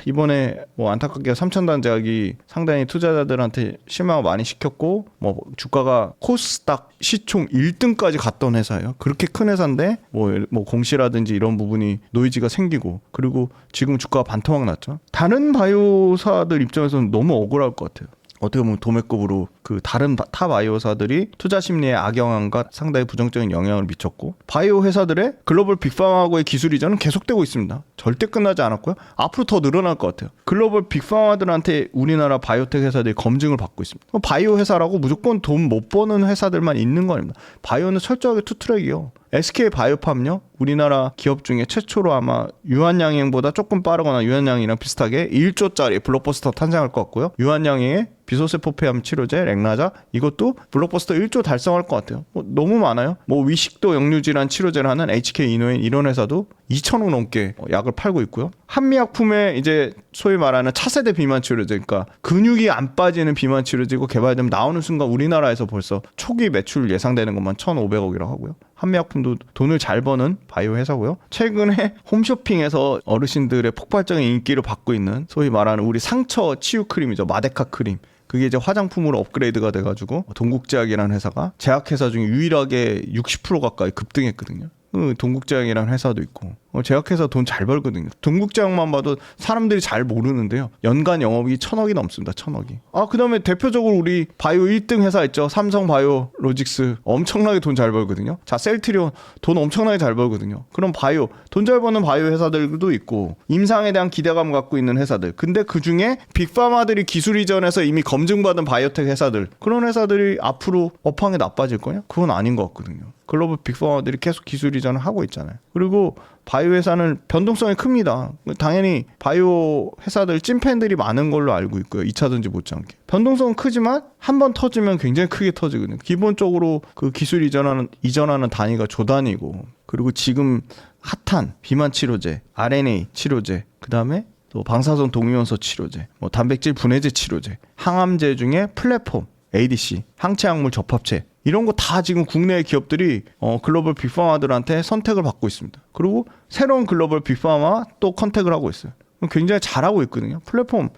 이번에 뭐 안타깝게 3,000단 제약이 상당히 투자자들한테 실망을 많이 시켰고 뭐 주가가 코스닥 시총 1등까지 갔던 회사예요. 그렇게 큰 회사인데 뭐 공시라든지 이런 부분이 노이즈가 생기고 그리고 지금 주가가 반토막 났죠. 다른 바이오사들 입장에서는 너무 억울할 것 같아요. 어떻게 보면 도매급으로 그 다른 타 바이오사들이 투자 심리에 악영향과 상당히 부정적인 영향을 미쳤고 바이오 회사들의 글로벌 빅파마하고의 기술 이전은 계속되고 있습니다. 절대 끝나지 않았고요. 앞으로 더 늘어날 것 같아요. 글로벌 빅파마들한테 우리나라 바이오텍 회사들이 검증을 받고 있습니다. 바이오 회사라고 무조건 돈 못 버는 회사들만 있는 거 아닙니다. 바이오는 철저하게 투트랙이요. SK 바이오팜요. 우리나라 기업 중에 최초로 아마 유한양행보다 조금 빠르거나 유한양이랑 비슷하게 1조짜리 블록버스터 탄생할 것 같고요. 유한양행의 비소세포 폐암 치료제 렉나자 이것도 블록버스터 1조 달성할 것 같아요. 너무 많아요. 위식도 역류질환 치료제를 하는 HK 이노인 이런 회사도 2,000억 넘게 약을 팔고 있고요. 한미약품에 이제 소위 말하는 차세대 비만 치료제, 그러니까 근육이 안 빠지는 비만 치료제고 개발되면 나오는 순간 우리나라에서 벌써 초기 매출 예상되는 것만 1,500억이라고 하고요. 한미약품도 돈을 잘 버는 바이오 회사고요. 최근에 홈쇼핑에서 어르신들의 폭발적인 인기를 받고 있는 소위 말하는 우리 상처 치유 크림이죠. 마데카 크림. 그게 이제 화장품으로 업그레이드가 돼가지고 동국제약이라는 회사가 제약회사 중에 유일하게 60% 가까이 급등했거든요. 동국제약이라는 회사도 있고 제약회사 돈 잘 벌거든요. 동국제약만 봐도 사람들이 잘 모르는데요. 연간 영업이 1,000억이 넘습니다. 1,000억이. 그다음에 대표적으로 우리 바이오 1등 회사 있죠. 삼성바이오로직스 엄청나게 돈 잘 벌거든요. 자, 셀트리온 돈 엄청나게 잘 벌거든요. 그럼 바이오 돈 잘 버는 바이오 회사들도 있고 임상에 대한 기대감 갖고 있는 회사들. 근데 그중에 빅파마들이 기술 이전해서 이미 검증받은 바이오텍 회사들, 그런 회사들이 앞으로 업황이 나빠질 거냐? 그건 아닌 것 같거든요. 글로벌 빅파마들이 계속 기술 이전을 하고 있잖아요. 그리고 바이오 회사는 변동성이 큽니다. 당연히 바이오 회사들 찐팬들이 많은 걸로 알고 있고요. 2차전지 못지않게. 변동성은 크지만 한 번 터지면 굉장히 크게 터지거든요. 기본적으로 그 기술 이전하는 단위가 조 단위고, 그리고 지금 핫한 비만 치료제, RNA 치료제, 그 다음에 또 방사선 동위원소 치료제, 단백질 분해제 치료제, 항암제 중에 플랫폼, ADC, 항체약물 접합체, 이런 거 다 지금 국내 기업들이 글로벌 빅파마들한테 선택을 받고 있습니다. 그리고 새로운 글로벌 빅파마 또 컨택을 하고 있어요. 굉장히 잘하고 있거든요.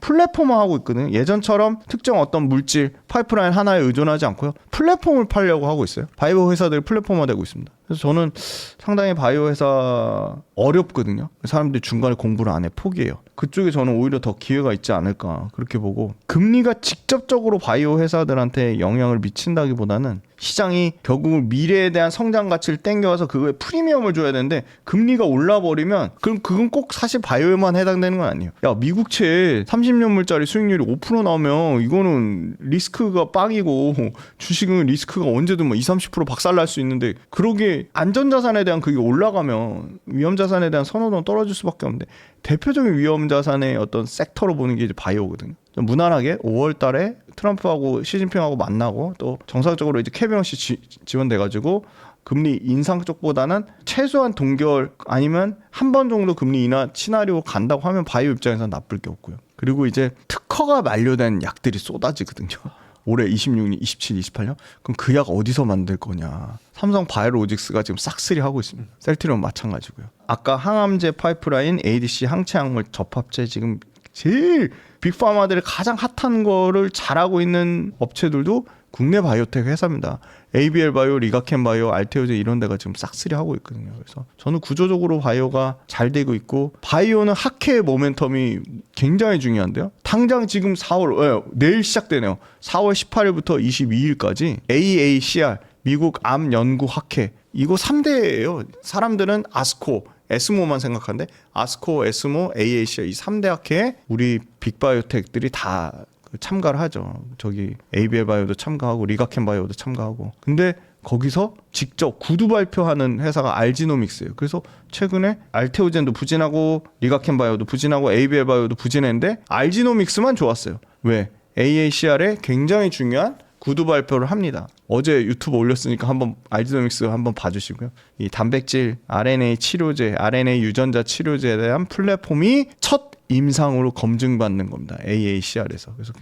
플랫폼화하고 있거든요. 예전처럼 특정 어떤 물질, 파이프라인 하나에 의존하지 않고요. 플랫폼을 팔려고 하고 있어요. 바이오 회사들이 플랫폼화되고 있습니다. 그래서 저는 상당히 바이오 회사 어렵거든요. 사람들이 중간에 공부를 안 해 포기해요. 그쪽에 저는 오히려 더 기회가 있지 않을까 그렇게 보고, 금리가 직접적으로 바이오 회사들한테 영향을 미친다기보다는 시장이 결국 미래에 대한 성장 가치를 땡겨와서 그거에 프리미엄을 줘야 되는데, 금리가 올라버리면 그럼 그건 꼭 사실 바이오에만 해당되는 건 아니에요. 야, 미국채 30년물짜리 수익률이 5% 나오면 이거는 리스크가 빵이고, 주식은 리스크가 언제든 20-30% 박살날 수 있는데, 그러게 안전자산에 대한 그게 올라가면 위험자산에 대한 선호도는 떨어질 수밖에 없는데, 대표적인 위험자산의 어떤 섹터로 보는 게 이제 바이오거든요. 무난하게 5월 달에 트럼프하고 시진핑하고 만나고 또 정상적으로 이제 케빈 씨 지원돼가지고 금리 인상 쪽보다는 최소한 동결 아니면 한 번 정도 금리 인하 시나리오 간다고 하면 바이오 입장에서는 나쁠 게 없고요. 그리고 이제 특허가 만료된 약들이 쏟아지거든요. 올해 26년, 27, 28년? 그럼 그 약 어디서 만들 거냐. 삼성 바이오로직스가 지금 싹쓸이 하고 있습니다. 셀트리온 마찬가지고요. 아까 항암제 파이프라인, ADC, 항체약물 접합체 지금 제일 빅파마들이 가장 핫한 거를 잘하고 있는 업체들도 국내 바이오텍 회사입니다. ABL 바이오, 리가켄 바이오, 알테오제 이런 데가 지금 싹쓸이 하고 있거든요. 그래서 저는 구조적으로 바이오가 잘 되고 있고, 바이오는 학회의 모멘텀이 굉장히 중요한데요. 당장 지금 4월, 내일 시작되네요. 4월 18일부터 22일까지 AACR, 미국 암 연구 학회, 이거 3대예요. 사람들은 아스코, 에스모만 생각하는데 아스코, 에스모, AACR 이 3대 학회에 우리 빅바이오텍들이 다 참가를 하죠. 저기 ABL 바이오도 참가하고 리가켄 바이오도 참가하고. 근데 거기서 직접 구두 발표하는 회사가 알지노믹스예요. 그래서 최근에 알테오젠도 부진하고 리가켄 바이오도 부진하고 ABL 바이오도 부진했는데 알지노믹스만 좋았어요. 왜? AACR에 굉장히 중요한 구두 발표를 합니다. 어제 유튜브 올렸으니까 한번 알지노믹스 한번 봐주시고요. 이 단백질 RNA 치료제, RNA 유전자 치료제에 대한 플랫폼이 첫 임상으로 검증받는 겁니다. AACR에서. 그래서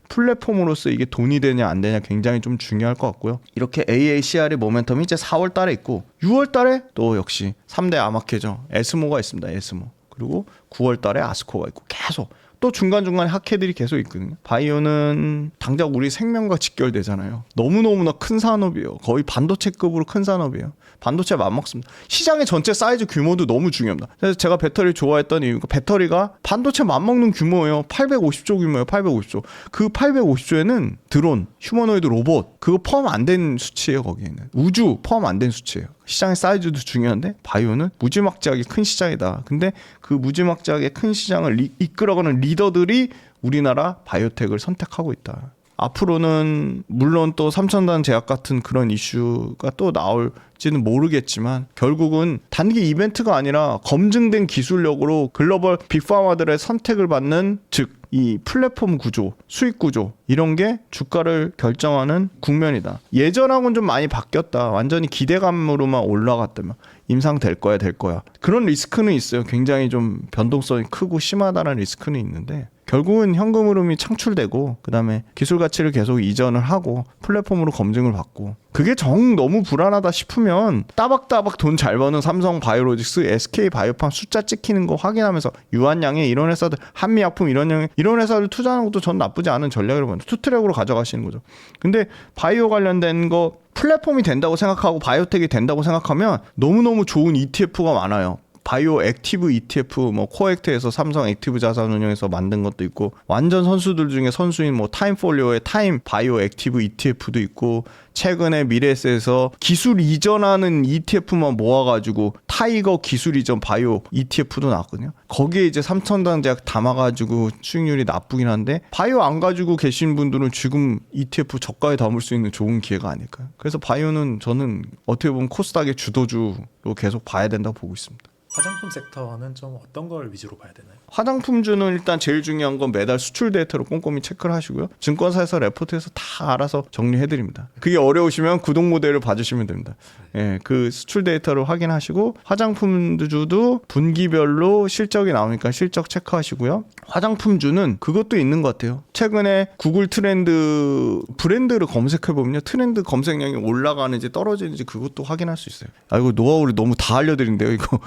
플랫폼으로서 이게 돈이 되냐 안 되냐 굉장히 좀 중요할 것 같고요. 이렇게 AACR의 모멘텀이 이제 4월 달에 있고, 6월 달에 또 역시 3대 암학회죠. 에스모가 있습니다. 에스모. 그리고 9월 달에 아스코가 있고, 계속 또 중간중간에 학회들이 계속 있거든요. 바이오는 당장 우리 생명과 직결되잖아요. 너무너무나 큰 산업이에요. 거의 반도체급으로 큰 산업이에요. 반도체 맞먹습니다. 시장의 전체 사이즈 규모도 너무 중요합니다. 그래서 제가 배터리 좋아했던 이유가 배터리가 반도체 맞먹는 규모예요. 850조 규모예요. 850조. 그 850조에는 드론, 휴머노이드 로봇 그거 포함 안 된 수치예요. 거기에는. 우주 포함 안 된 수치예요. 시장의 사이즈도 중요한데 바이오는 무지막지하게 큰 시장이다. 근데 그 무지막지하게 큰 시장을 이끌어가는 리더들이 우리나라 바이오텍을 선택하고 있다. 앞으로는 물론 또 삼천단 제약 같은 그런 이슈가 또 나올지는 모르겠지만 결국은 단기 이벤트가 아니라 검증된 기술력으로 글로벌 빅파마들의 선택을 받는 즉 이 플랫폼 구조, 수익 구조 이런 게 주가를 결정하는 국면이다. 예전하고는 좀 많이 바뀌었다. 완전히 기대감으로만 올라갔다면 임상될 거야 될 거야. 그런 리스크는 있어요. 굉장히 좀 변동성이 크고 심하다는 리스크는 있는데 결국은 현금 흐름이 창출되고 그다음에 기술 가치를 계속 이전을 하고 플랫폼으로 검증을 받고 그게 정 너무 불안하다 싶으면 따박따박 돈 잘 버는 삼성 바이오로직스, SK 바이오팜 숫자 찍히는 거 확인하면서 유한양에 이런 회사들 한미약품 이런 회사를 투자하는 것도 전 나쁘지 않은 전략이라고 봅니다. 투트랙으로 가져가시는 거죠. 근데 바이오 관련된 거 플랫폼이 된다고 생각하고 바이오텍이 된다고 생각하면 너무너무 좋은 ETF가 많아요. 바이오 액티브 ETF 뭐 코액트에서 삼성 액티브 자산운용에서 만든 것도 있고 완전 선수들 중에 선수인 뭐 타임폴리오의 타임 바이오 액티브 ETF도 있고 최근에 미래에셋에서 기술 이전하는 ETF만 모아가지고 타이거 기술 이전 바이오 ETF도 나왔거든요. 거기에 이제 삼천단 제약 담아가지고 수익률이 나쁘긴 한데 바이오 안 가지고 계신 분들은 지금 ETF 저가에 담을 수 있는 좋은 기회가 아닐까요? 그래서 바이오는 저는 어떻게 보면 코스닥의 주도주로 계속 봐야 된다고 보고 있습니다. 화장품 섹터는 좀 어떤 걸 위주로 봐야 되나요? 화장품주는 일단 제일 중요한 건 매달 수출 데이터로 꼼꼼히 체크를 하시고요. 증권사에서 레포트해서 다 알아서 정리해드립니다. 그게 어려우시면 구독 모델을 봐주시면 됩니다. 예, 그 수출 데이터를 확인하시고 화장품주도 분기별로 실적이 나오니까 실적 체크하시고요. 화장품주는 그것도 있는 것 같아요. 최근에 구글 트렌드 브랜드를 검색해보면요. 트렌드 검색량이 올라가는지 떨어지는지 그것도 확인할 수 있어요. 아, 이거 노하우를 너무 다 알려드린대요. 이거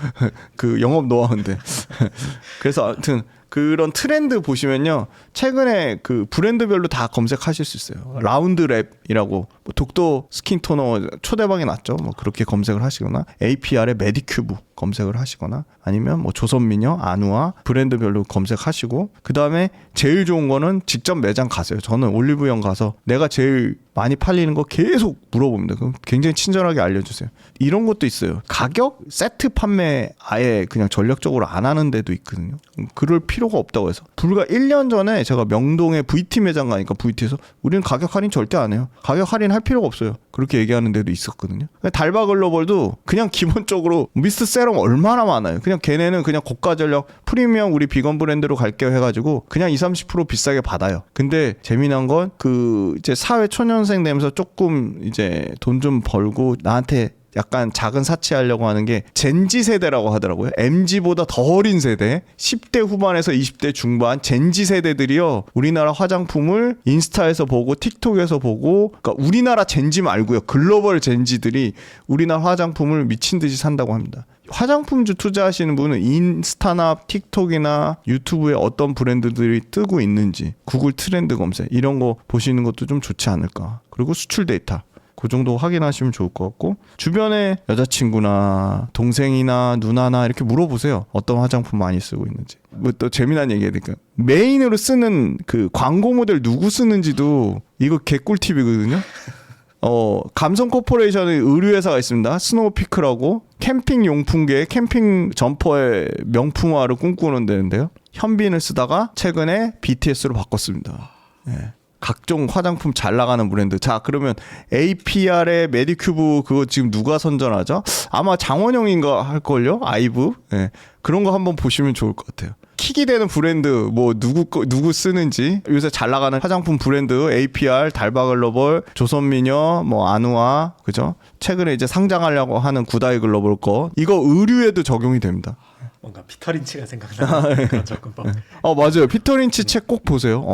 그 영업 노하우인데. 그래서 아무튼 그런 트렌드 보시면요. 최근에 그 브랜드별로 다 검색하실 수 있어요. 라운드랩이라고 뭐 독도 스킨 토너 초대박이 났죠. 뭐 그렇게 검색을 하시거나 APR의 메디큐브 검색을 하시거나 아니면 뭐 조선미녀, 아누아 브랜드별로 검색하시고 그다음에 제일 좋은 거는 직접 매장 가세요. 저는 올리브영 가서 내가 제일 많이 팔리는 거 계속 물어봅니다. 그럼 굉장히 친절하게 알려주세요. 이런 것도 있어요. 가격 세트 판매 아예 그냥 전략적으로 안 하는 데도 있거든요. 그럴 필요가 없다고 해서 불과 1년 전에 제가 명동에 VT 매장 가니까 VT에서 우리는 가격 할인 절대 안 해요. 가격 할인 할 필요가 없어요. 그렇게 얘기하는 데도 있었거든요. 달바 글로벌도 그냥 기본적으로 미스트 세럼 얼마나 많아요. 그냥 걔네는 그냥 고가 전략 프리미엄 우리 비건 브랜드로 갈게요 해가지고 그냥 20-30% 비싸게 받아요. 근데 재미난 건 그 이제 사회 초년생 되면서 조금 이제 돈 좀 벌고 나한테 약간 작은 사치하려고 하는 게 젠지 세대라고 하더라고요. MZ보다 더 어린 세대, 10대 후반에서 20대 중반 젠지 세대들이요. 우리나라 화장품을 인스타에서 보고 틱톡에서 보고 그러니까 우리나라 젠지 말고요. 글로벌 젠지들이 우리나라 화장품을 미친 듯이 산다고 합니다. 화장품주 투자하시는 분은 인스타나 틱톡이나 유튜브에 어떤 브랜드들이 뜨고 있는지 구글 트렌드 검색 이런 거 보시는 것도 좀 좋지 않을까. 그리고 수출 데이터. 그 정도 확인하시면 좋을 것 같고 주변에 여자친구나 동생이나 누나나 이렇게 물어보세요. 어떤 화장품 많이 쓰고 있는지. 뭐 또 재미난 얘기 해야 될까? 메인으로 쓰는 그 광고 모델 누구 쓰는지도 이거 개꿀팁이거든요. 감성 코퍼레이션의 의류회사가 있습니다. 스노우피크라고 캠핑 용품계 캠핑 점퍼의 명품화를 꿈꾸는 데인데요. 현빈을 쓰다가 최근에 BTS로 바꿨습니다. 네. 각종 화장품 잘 나가는 브랜드. 자, 그러면 APR의 메디큐브 그거 지금 누가 선전하죠? 아마 장원영인가 할걸요? 아이브. 네. 그런 거 한번 보시면 좋을 것 같아요. 킥이 되는 브랜드 뭐 누구 쓰는지 요새 잘 나가는 화장품 브랜드 APR, 달바글로벌, 조선미녀, 뭐 아누아 그죠? 최근에 이제 상장하려고 하는 구다이 글로벌 거 이거 의류에도 적용이 됩니다. 뭔가 피터 린치가 생각나는 그런 접근법. 맞아요. 피터 린치 책 꼭 보세요.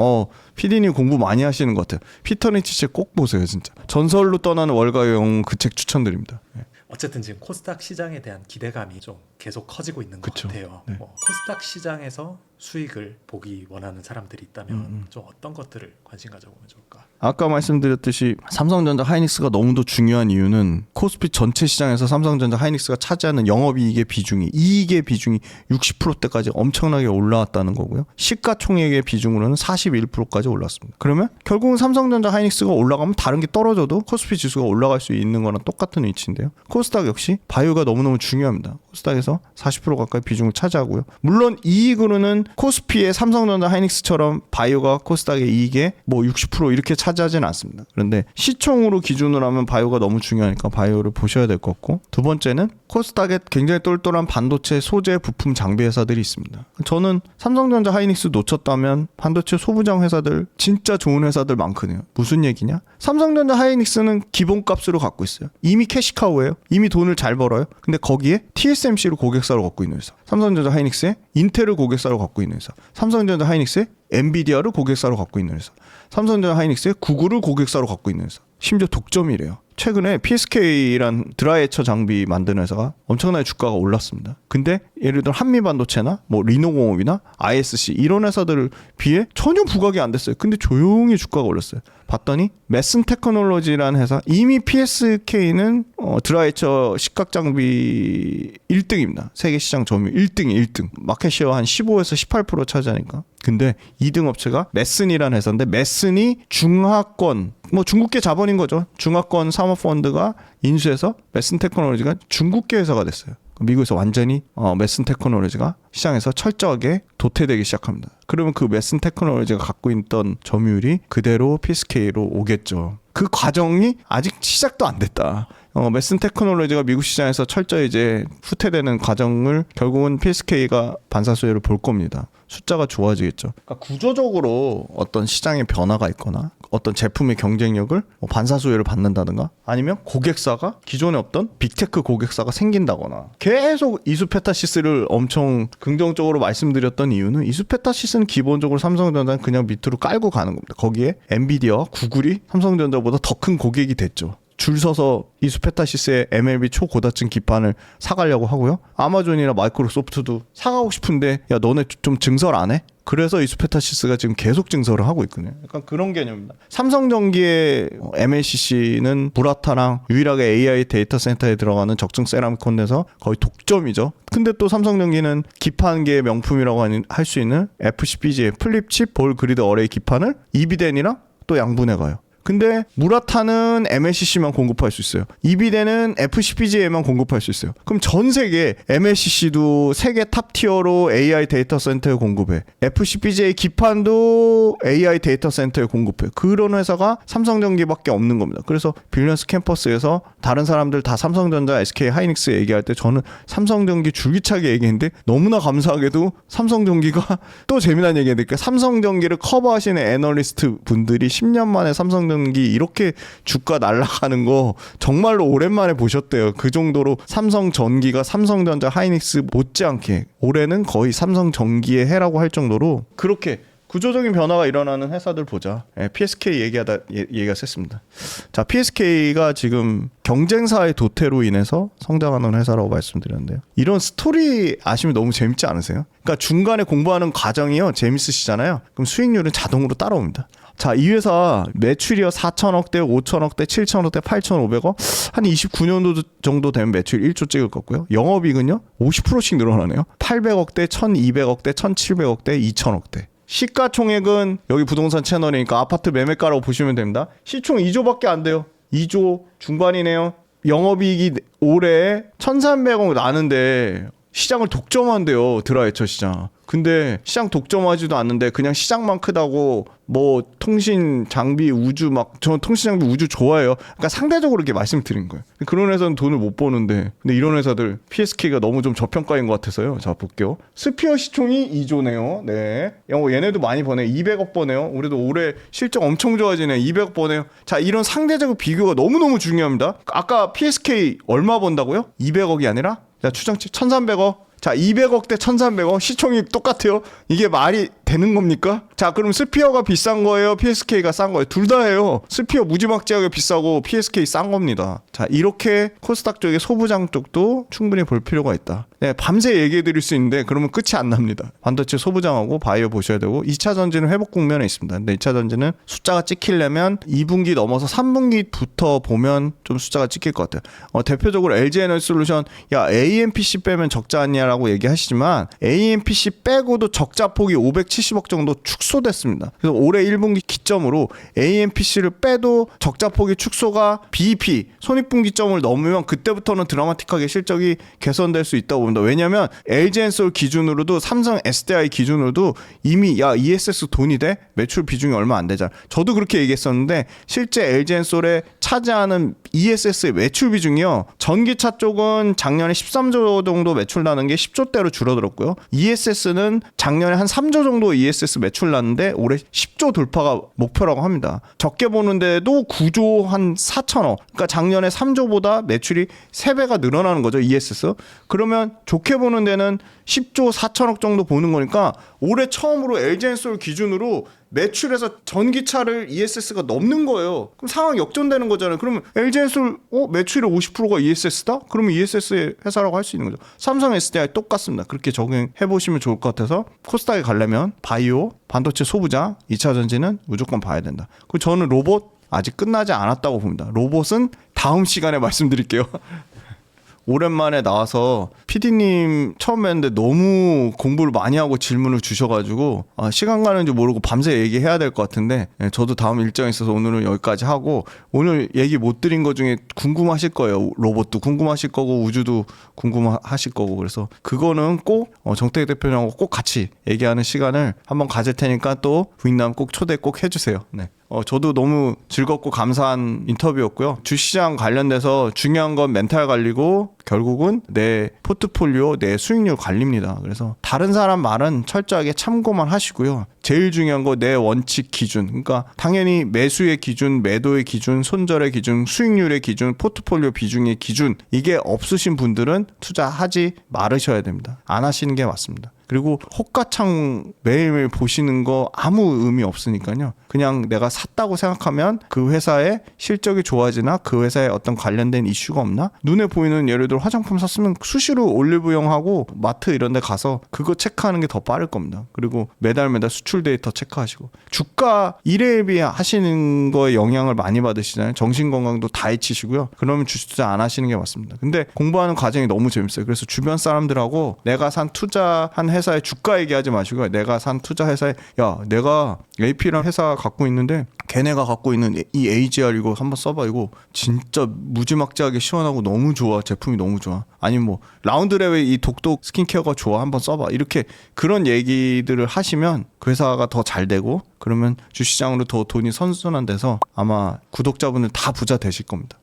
PD님 공부 많이 하시는 것 같아요. 피터 린치 책 꼭 보세요, 진짜. 전설로 떠나는 월가의 영웅 그 책 추천드립니다. 네. 어쨌든 지금 코스닥 시장에 대한 기대감이 좀 계속 커지고 있는 것 그쵸. 같아요. 네. 코스닥 시장에서 수익을 보기 원하는 사람들이 있다면 좀 어떤 것들을 관심 가져보면 좋을까? 아까 말씀드렸듯이 삼성전자 하이닉스가 너무도 중요한 이유는 코스피 전체 시장에서 삼성전자 하이닉스가 차지하는 영업이익의 비중이 이익의 비중이 60%대까지 엄청나게 올라왔다는 거고요. 시가총액의 비중으로는 41%까지 올랐습니다. 그러면 결국은 삼성전자 하이닉스가 올라가면 다른 게 떨어져도 코스피 지수가 올라갈 수 있는 거랑 똑같은 위치인데요. 코스닥 역시 바이오가 너무너무 중요합니다. 코스닥에서 40% 가까이 비중을 차지하고요. 물론 이익으로는 코스피의 삼성전자 하이닉스처럼 바이오가 코스닥의 이익의 뭐 60% 이렇게 차지 차지하지는 않습니다. 그런데 시총으로 기준으로 하면 바이오가 너무 중요하니까 바이오를 보셔야 될 것 같고, 두 번째는 코스닥에 굉장히 똘똘한 반도체 소재 부품 장비 회사들이 있습니다. 저는 삼성전자 하이닉스 놓쳤다면 반도체 소부장 회사들 진짜 좋은 회사들 많거든요. 무슨 얘기냐? 삼성전자 하이닉스는 기본값으로 갖고 있어요. 이미 캐시카우예요. 이미 돈을 잘 벌어요. 근데 거기에 TSMC를 고객사로 갖고 있는 회사, 삼성전자 하이닉스에 인텔을 고객사로 갖고 있는 회사, 삼성전자 하이닉스에 엔비디아를 고객사로 갖고 있는 회사, 삼성전자 하이닉스에 구글을 고객사로 갖고 있는 회사. 심지어 독점이래요. 최근에 PSK란 드라이에처 장비 만드는 회사가 엄청나게 주가가 올랐습니다. 근데 예를 들어 한미반도체나 뭐 리노공업이나 ISC 이런 회사들을 비해 전혀 부각이 안 됐어요. 근데 조용히 주가가 올랐어요. 봤더니 메슨 테크놀로지라는 회사, 이미 PSK는 드라이에처 식각장비 1등입니다. 세계 시장 점유율 1등. 마켓시어 한 15에서 18% 차지하니까. 근데 2등 업체가 메슨이라는 회사인데, 메슨이 중하권, 뭐 중국계 자본인 거죠. 중하권 사모펀드가 인수해서 메슨 테크놀로지가 중국계 회사가 됐어요. 미국에서 완전히 메슨 테크놀로지가 시장에서 철저하게 도태되기 시작합니다. 그러면 그 메슨 테크놀로지가 갖고 있던 점유율이 그대로 PSK로 오겠죠. 그 과정이 아직 시작도 안 됐다. 메슨 테크놀로지가 미국 시장에서 철저히 이제 후퇴되는 과정을 결국은 PSK가 반사수혜를 볼 겁니다. 숫자가 좋아지겠죠. 그러니까 구조적으로 어떤 시장의 변화가 있거나 어떤 제품의 경쟁력을 반사수혜를 받는다든가, 아니면 고객사가 기존에 없던 빅테크 고객사가 생긴다거나. 계속 이수페타시스를 엄청 긍정적으로 말씀드렸던 이유는, 이수페타시스는 기본적으로 삼성전자는 그냥 밑으로 깔고 가는 겁니다. 거기에 엔비디아와 구글이 삼성전자보다 더 큰 고객이 됐죠. 줄 서서 이수페타시스의 MLB 초고다층 기판을 사가려고 하고요. 아마존이나 마이크로소프트도 사가고 싶은데, 야 너네 좀 증설 안 해? 그래서 이수페타시스가 지금 계속 증설을 하고 있거든요. 약간 그런 개념입니다. 삼성전기의 MLCC는 무라타랑 유일하게 AI 데이터 센터에 들어가는 적층 세라믹 콘덴서 거의 독점이죠. 근데 또 삼성전기는 기판계의 명품이라고 할 수 있는 FCPGA 플립칩 볼 그리드 어레이 기판을 이비덴이랑 또 양분해 가요. 근데 무라타는 MLCC만 공급할 수 있어요. 이비덴은 FCPGA만 공급할 수 있어요. 그럼 전 세계 MLCC도 세계 탑티어로 AI 데이터 센터에 공급해. FCPGA 기판도 AI 데이터 센터에 공급해. 그런 회사가 삼성전기밖에 없는 겁니다. 그래서 빌리언스 캠퍼스에서 다른 사람들 다 삼성전자, SK 하이닉스 얘기할 때 저는 삼성전기 줄기차게 얘기했는데, 너무나 감사하게도 삼성전기가 또 재미난 얘기했는데, 삼성전기를 커버하시는 애널리스트 분들이 10년 만에 삼성전기 이렇게 주가 날아가는 거 정말로 오랜만에 보셨대요. 그 정도로 삼성전기가 삼성전자 하이닉스 못지않게 올해는 거의 삼성전기의 해라고 할 정도로 그렇게 구조적인 변화가 일어나는 회사들 보자. PSK 얘기가 셌습니다. 자, PSK가 지금 경쟁사의 도태로 인해서 성장하는 회사라고 말씀드렸는데요. 이런 스토리 아시면 너무 재밌지 않으세요? 그러니까 중간에 공부하는 과정이요 재밌으시잖아요. 그럼 수익률은 자동으로 따라옵니다. 자, 이 회사 매출이요 4천억대, 5천억대, 7천억대, 8,500억, 한 29년도 정도 되면 매출 1조 찍을 거고요. 영업이익은요 50%씩 늘어나네요. 800억대, 1,200억대, 1,700억대, 2천억대. 시가총액은 여기 부동산 채널이니까 아파트 매매가라고 보시면 됩니다. 시총 2조밖에 안 돼요. 2조 중반이네요. 영업이익이 올해 1,300억 나는데 시장을 독점한대요. 드라이에처 시장. 근데 시장 독점하지도 않는데 그냥 시장만 크다고 뭐 통신 장비 우주 막, 저는 통신 장비 우주 좋아해요. 그러니까 상대적으로 이렇게 말씀드린 거예요. 그런 회사는 돈을 못 버는데, 근데 이런 회사들 PSK가 너무 좀 저평가인 것 같아서요. 자, 볼게요. 스피어 시총이 2조네요. 네. 얘네도 많이 버네요. 200억 버네요. 우리도 올해 실적 엄청 좋아지네요. 200억 버네요. 자, 이런 상대적 비교가 너무너무 중요합니다. 아까 PSK 얼마 번다고요? 200억이 아니라? 자, 추정치 1,300억. 자, 200억 대 1,300억 시총이 똑같아요. 이게 말이 되는 겁니까? 자, 그럼 스피어가 비싼 거예요? PSK가 싼 거예요? 둘 다예요. 스피어 무지막지하게 비싸고 PSK 싼 겁니다. 자, 이렇게 코스닥 쪽의 소부장 쪽도 충분히 볼 필요가 있다. 네, 밤새 얘기해 드릴 수 있는데 그러면 끝이 안 납니다. 반도체 소부장하고 바이오 보셔야 되고, 2차 전지는 회복 국면에 있습니다. 근데 2차 전지는 숫자가 찍히려면 2분기 넘어서 3분기부터 보면 좀 숫자가 찍힐 것 같아요. 대표적으로 LG에너지솔루션, 야 AMPC 빼면 적자 아니냐라고 얘기하시지만 AMPC 빼고도 적자 폭이 570억 정도 축소 축소됐습니다. 그래서 올해 1분기 기점으로 AMPC를 빼도 적자폭이 축소가 BEP 손익분기점을 넘으면 그때부터는 드라마틱하게 실적이 개선될 수 있다고 봅니다. 왜냐하면 LG엔솔 기준으로도 삼성 SDI 기준으로도 이미 야 ESS 돈이 돼? 매출 비중이 얼마 안 되잖아. 저도 그렇게 얘기했었는데 실제 LG엔솔에 차지하는 ESS의 매출 비중이요. 전기차 쪽은 작년에 13조 정도 매출 나는 게 10조대로 줄어들었고요. ESS는 작년에 한 3조 정도 ESS 매출 났는데 올해 10조 돌파가 목표라고 합니다. 적게 보는데도 9조 한 4천억. 그러니까 작년에 3조보다 매출이 3배가 늘어나는 거죠. ESS. 그러면 좋게 보는 데는 10조 4천억 정도 보는 거니까 올해 처음으로 LG엔솔 기준으로 매출에서 전기차를 ESS가 넘는 거예요. 그럼 상황 역전되는 거잖아요. 그러면 LG엔솔 매출의 50%가 ESS다? 그러면 ESS의 회사라고 할 수 있는 거죠. 삼성 SDI 똑같습니다. 그렇게 적용해 보시면 좋을 것 같아서 코스닥에 가려면 바이오, 반도체 소부장, 2차 전지는 무조건 봐야 된다. 그리고 저는 로봇 아직 끝나지 않았다고 봅니다. 로봇은 다음 시간에 말씀드릴게요. 오랜만에 나와서 PD님 처음 뵀는데 너무 공부를 많이 하고 질문을 주셔가지고 시간 가는 줄 모르고 밤새 얘기해야 될 것 같은데 저도 다음 일정이 있어서 오늘은 여기까지 하고 오늘 얘기 못 드린 것 중에 궁금하실 거예요. 로봇도 궁금하실 거고 우주도 궁금하실 거고 그래서 그거는 꼭 정태기 대표님하고 꼭 같이 얘기하는 시간을 한번 가질 테니까 또 부인남 꼭 초대 꼭 해주세요. 네. 저도 너무 즐겁고 감사한 인터뷰였고요. 주시장 관련돼서 중요한 건 멘탈 관리고 결국은 내 포트폴리오, 내 수익률 관리입니다. 그래서 다른 사람 말은 철저하게 참고만 하시고요. 제일 중요한 거 내 원칙 기준. 그러니까 당연히 매수의 기준, 매도의 기준, 손절의 기준, 수익률의 기준, 포트폴리오 비중의 기준 이게 없으신 분들은 투자하지 말으셔야 됩니다. 안 하시는 게 맞습니다. 그리고 호가창 매일매일 보시는 거 아무 의미 없으니까요. 그냥 내가 샀다고 생각하면 그 회사의 실적이 좋아지나 그 회사에 어떤 관련된 이슈가 없나? 눈에 보이는 예를 들어 화장품 샀으면 수시로 올리브영하고 마트 이런 데 가서 그거 체크하는 게 더 빠를 겁니다. 그리고 매달 수출 데이터 체크하시고 주가 1회1비 하시는 거에 영향을 많이 받으시잖아요. 정신건강도 다 해치시고요. 그러면 주식 투자 안 하시는 게 맞습니다. 근데 공부하는 과정이 너무 재밌어요. 그래서 주변 사람들하고 내가 산 투자한 회사의 주가 얘기하지 마시고 내가 산 투자 회사에 야 내가 AP라는 회사 갖고 있는데 걔네가 갖고 있는 이 AGR 이거 한번 써봐 이거 진짜 무지막지하게 시원하고 너무 좋아 제품이 너무 좋아 아니면 뭐 라운드랩의 이 독독 스킨케어가 좋아 한번 써봐 이렇게 그런 얘기들을 하시면 그 회사가 더 잘 되고 그러면 주시장으로 더 돈이 선순환돼서 아마 구독자분들 다 부자 되실 겁니다.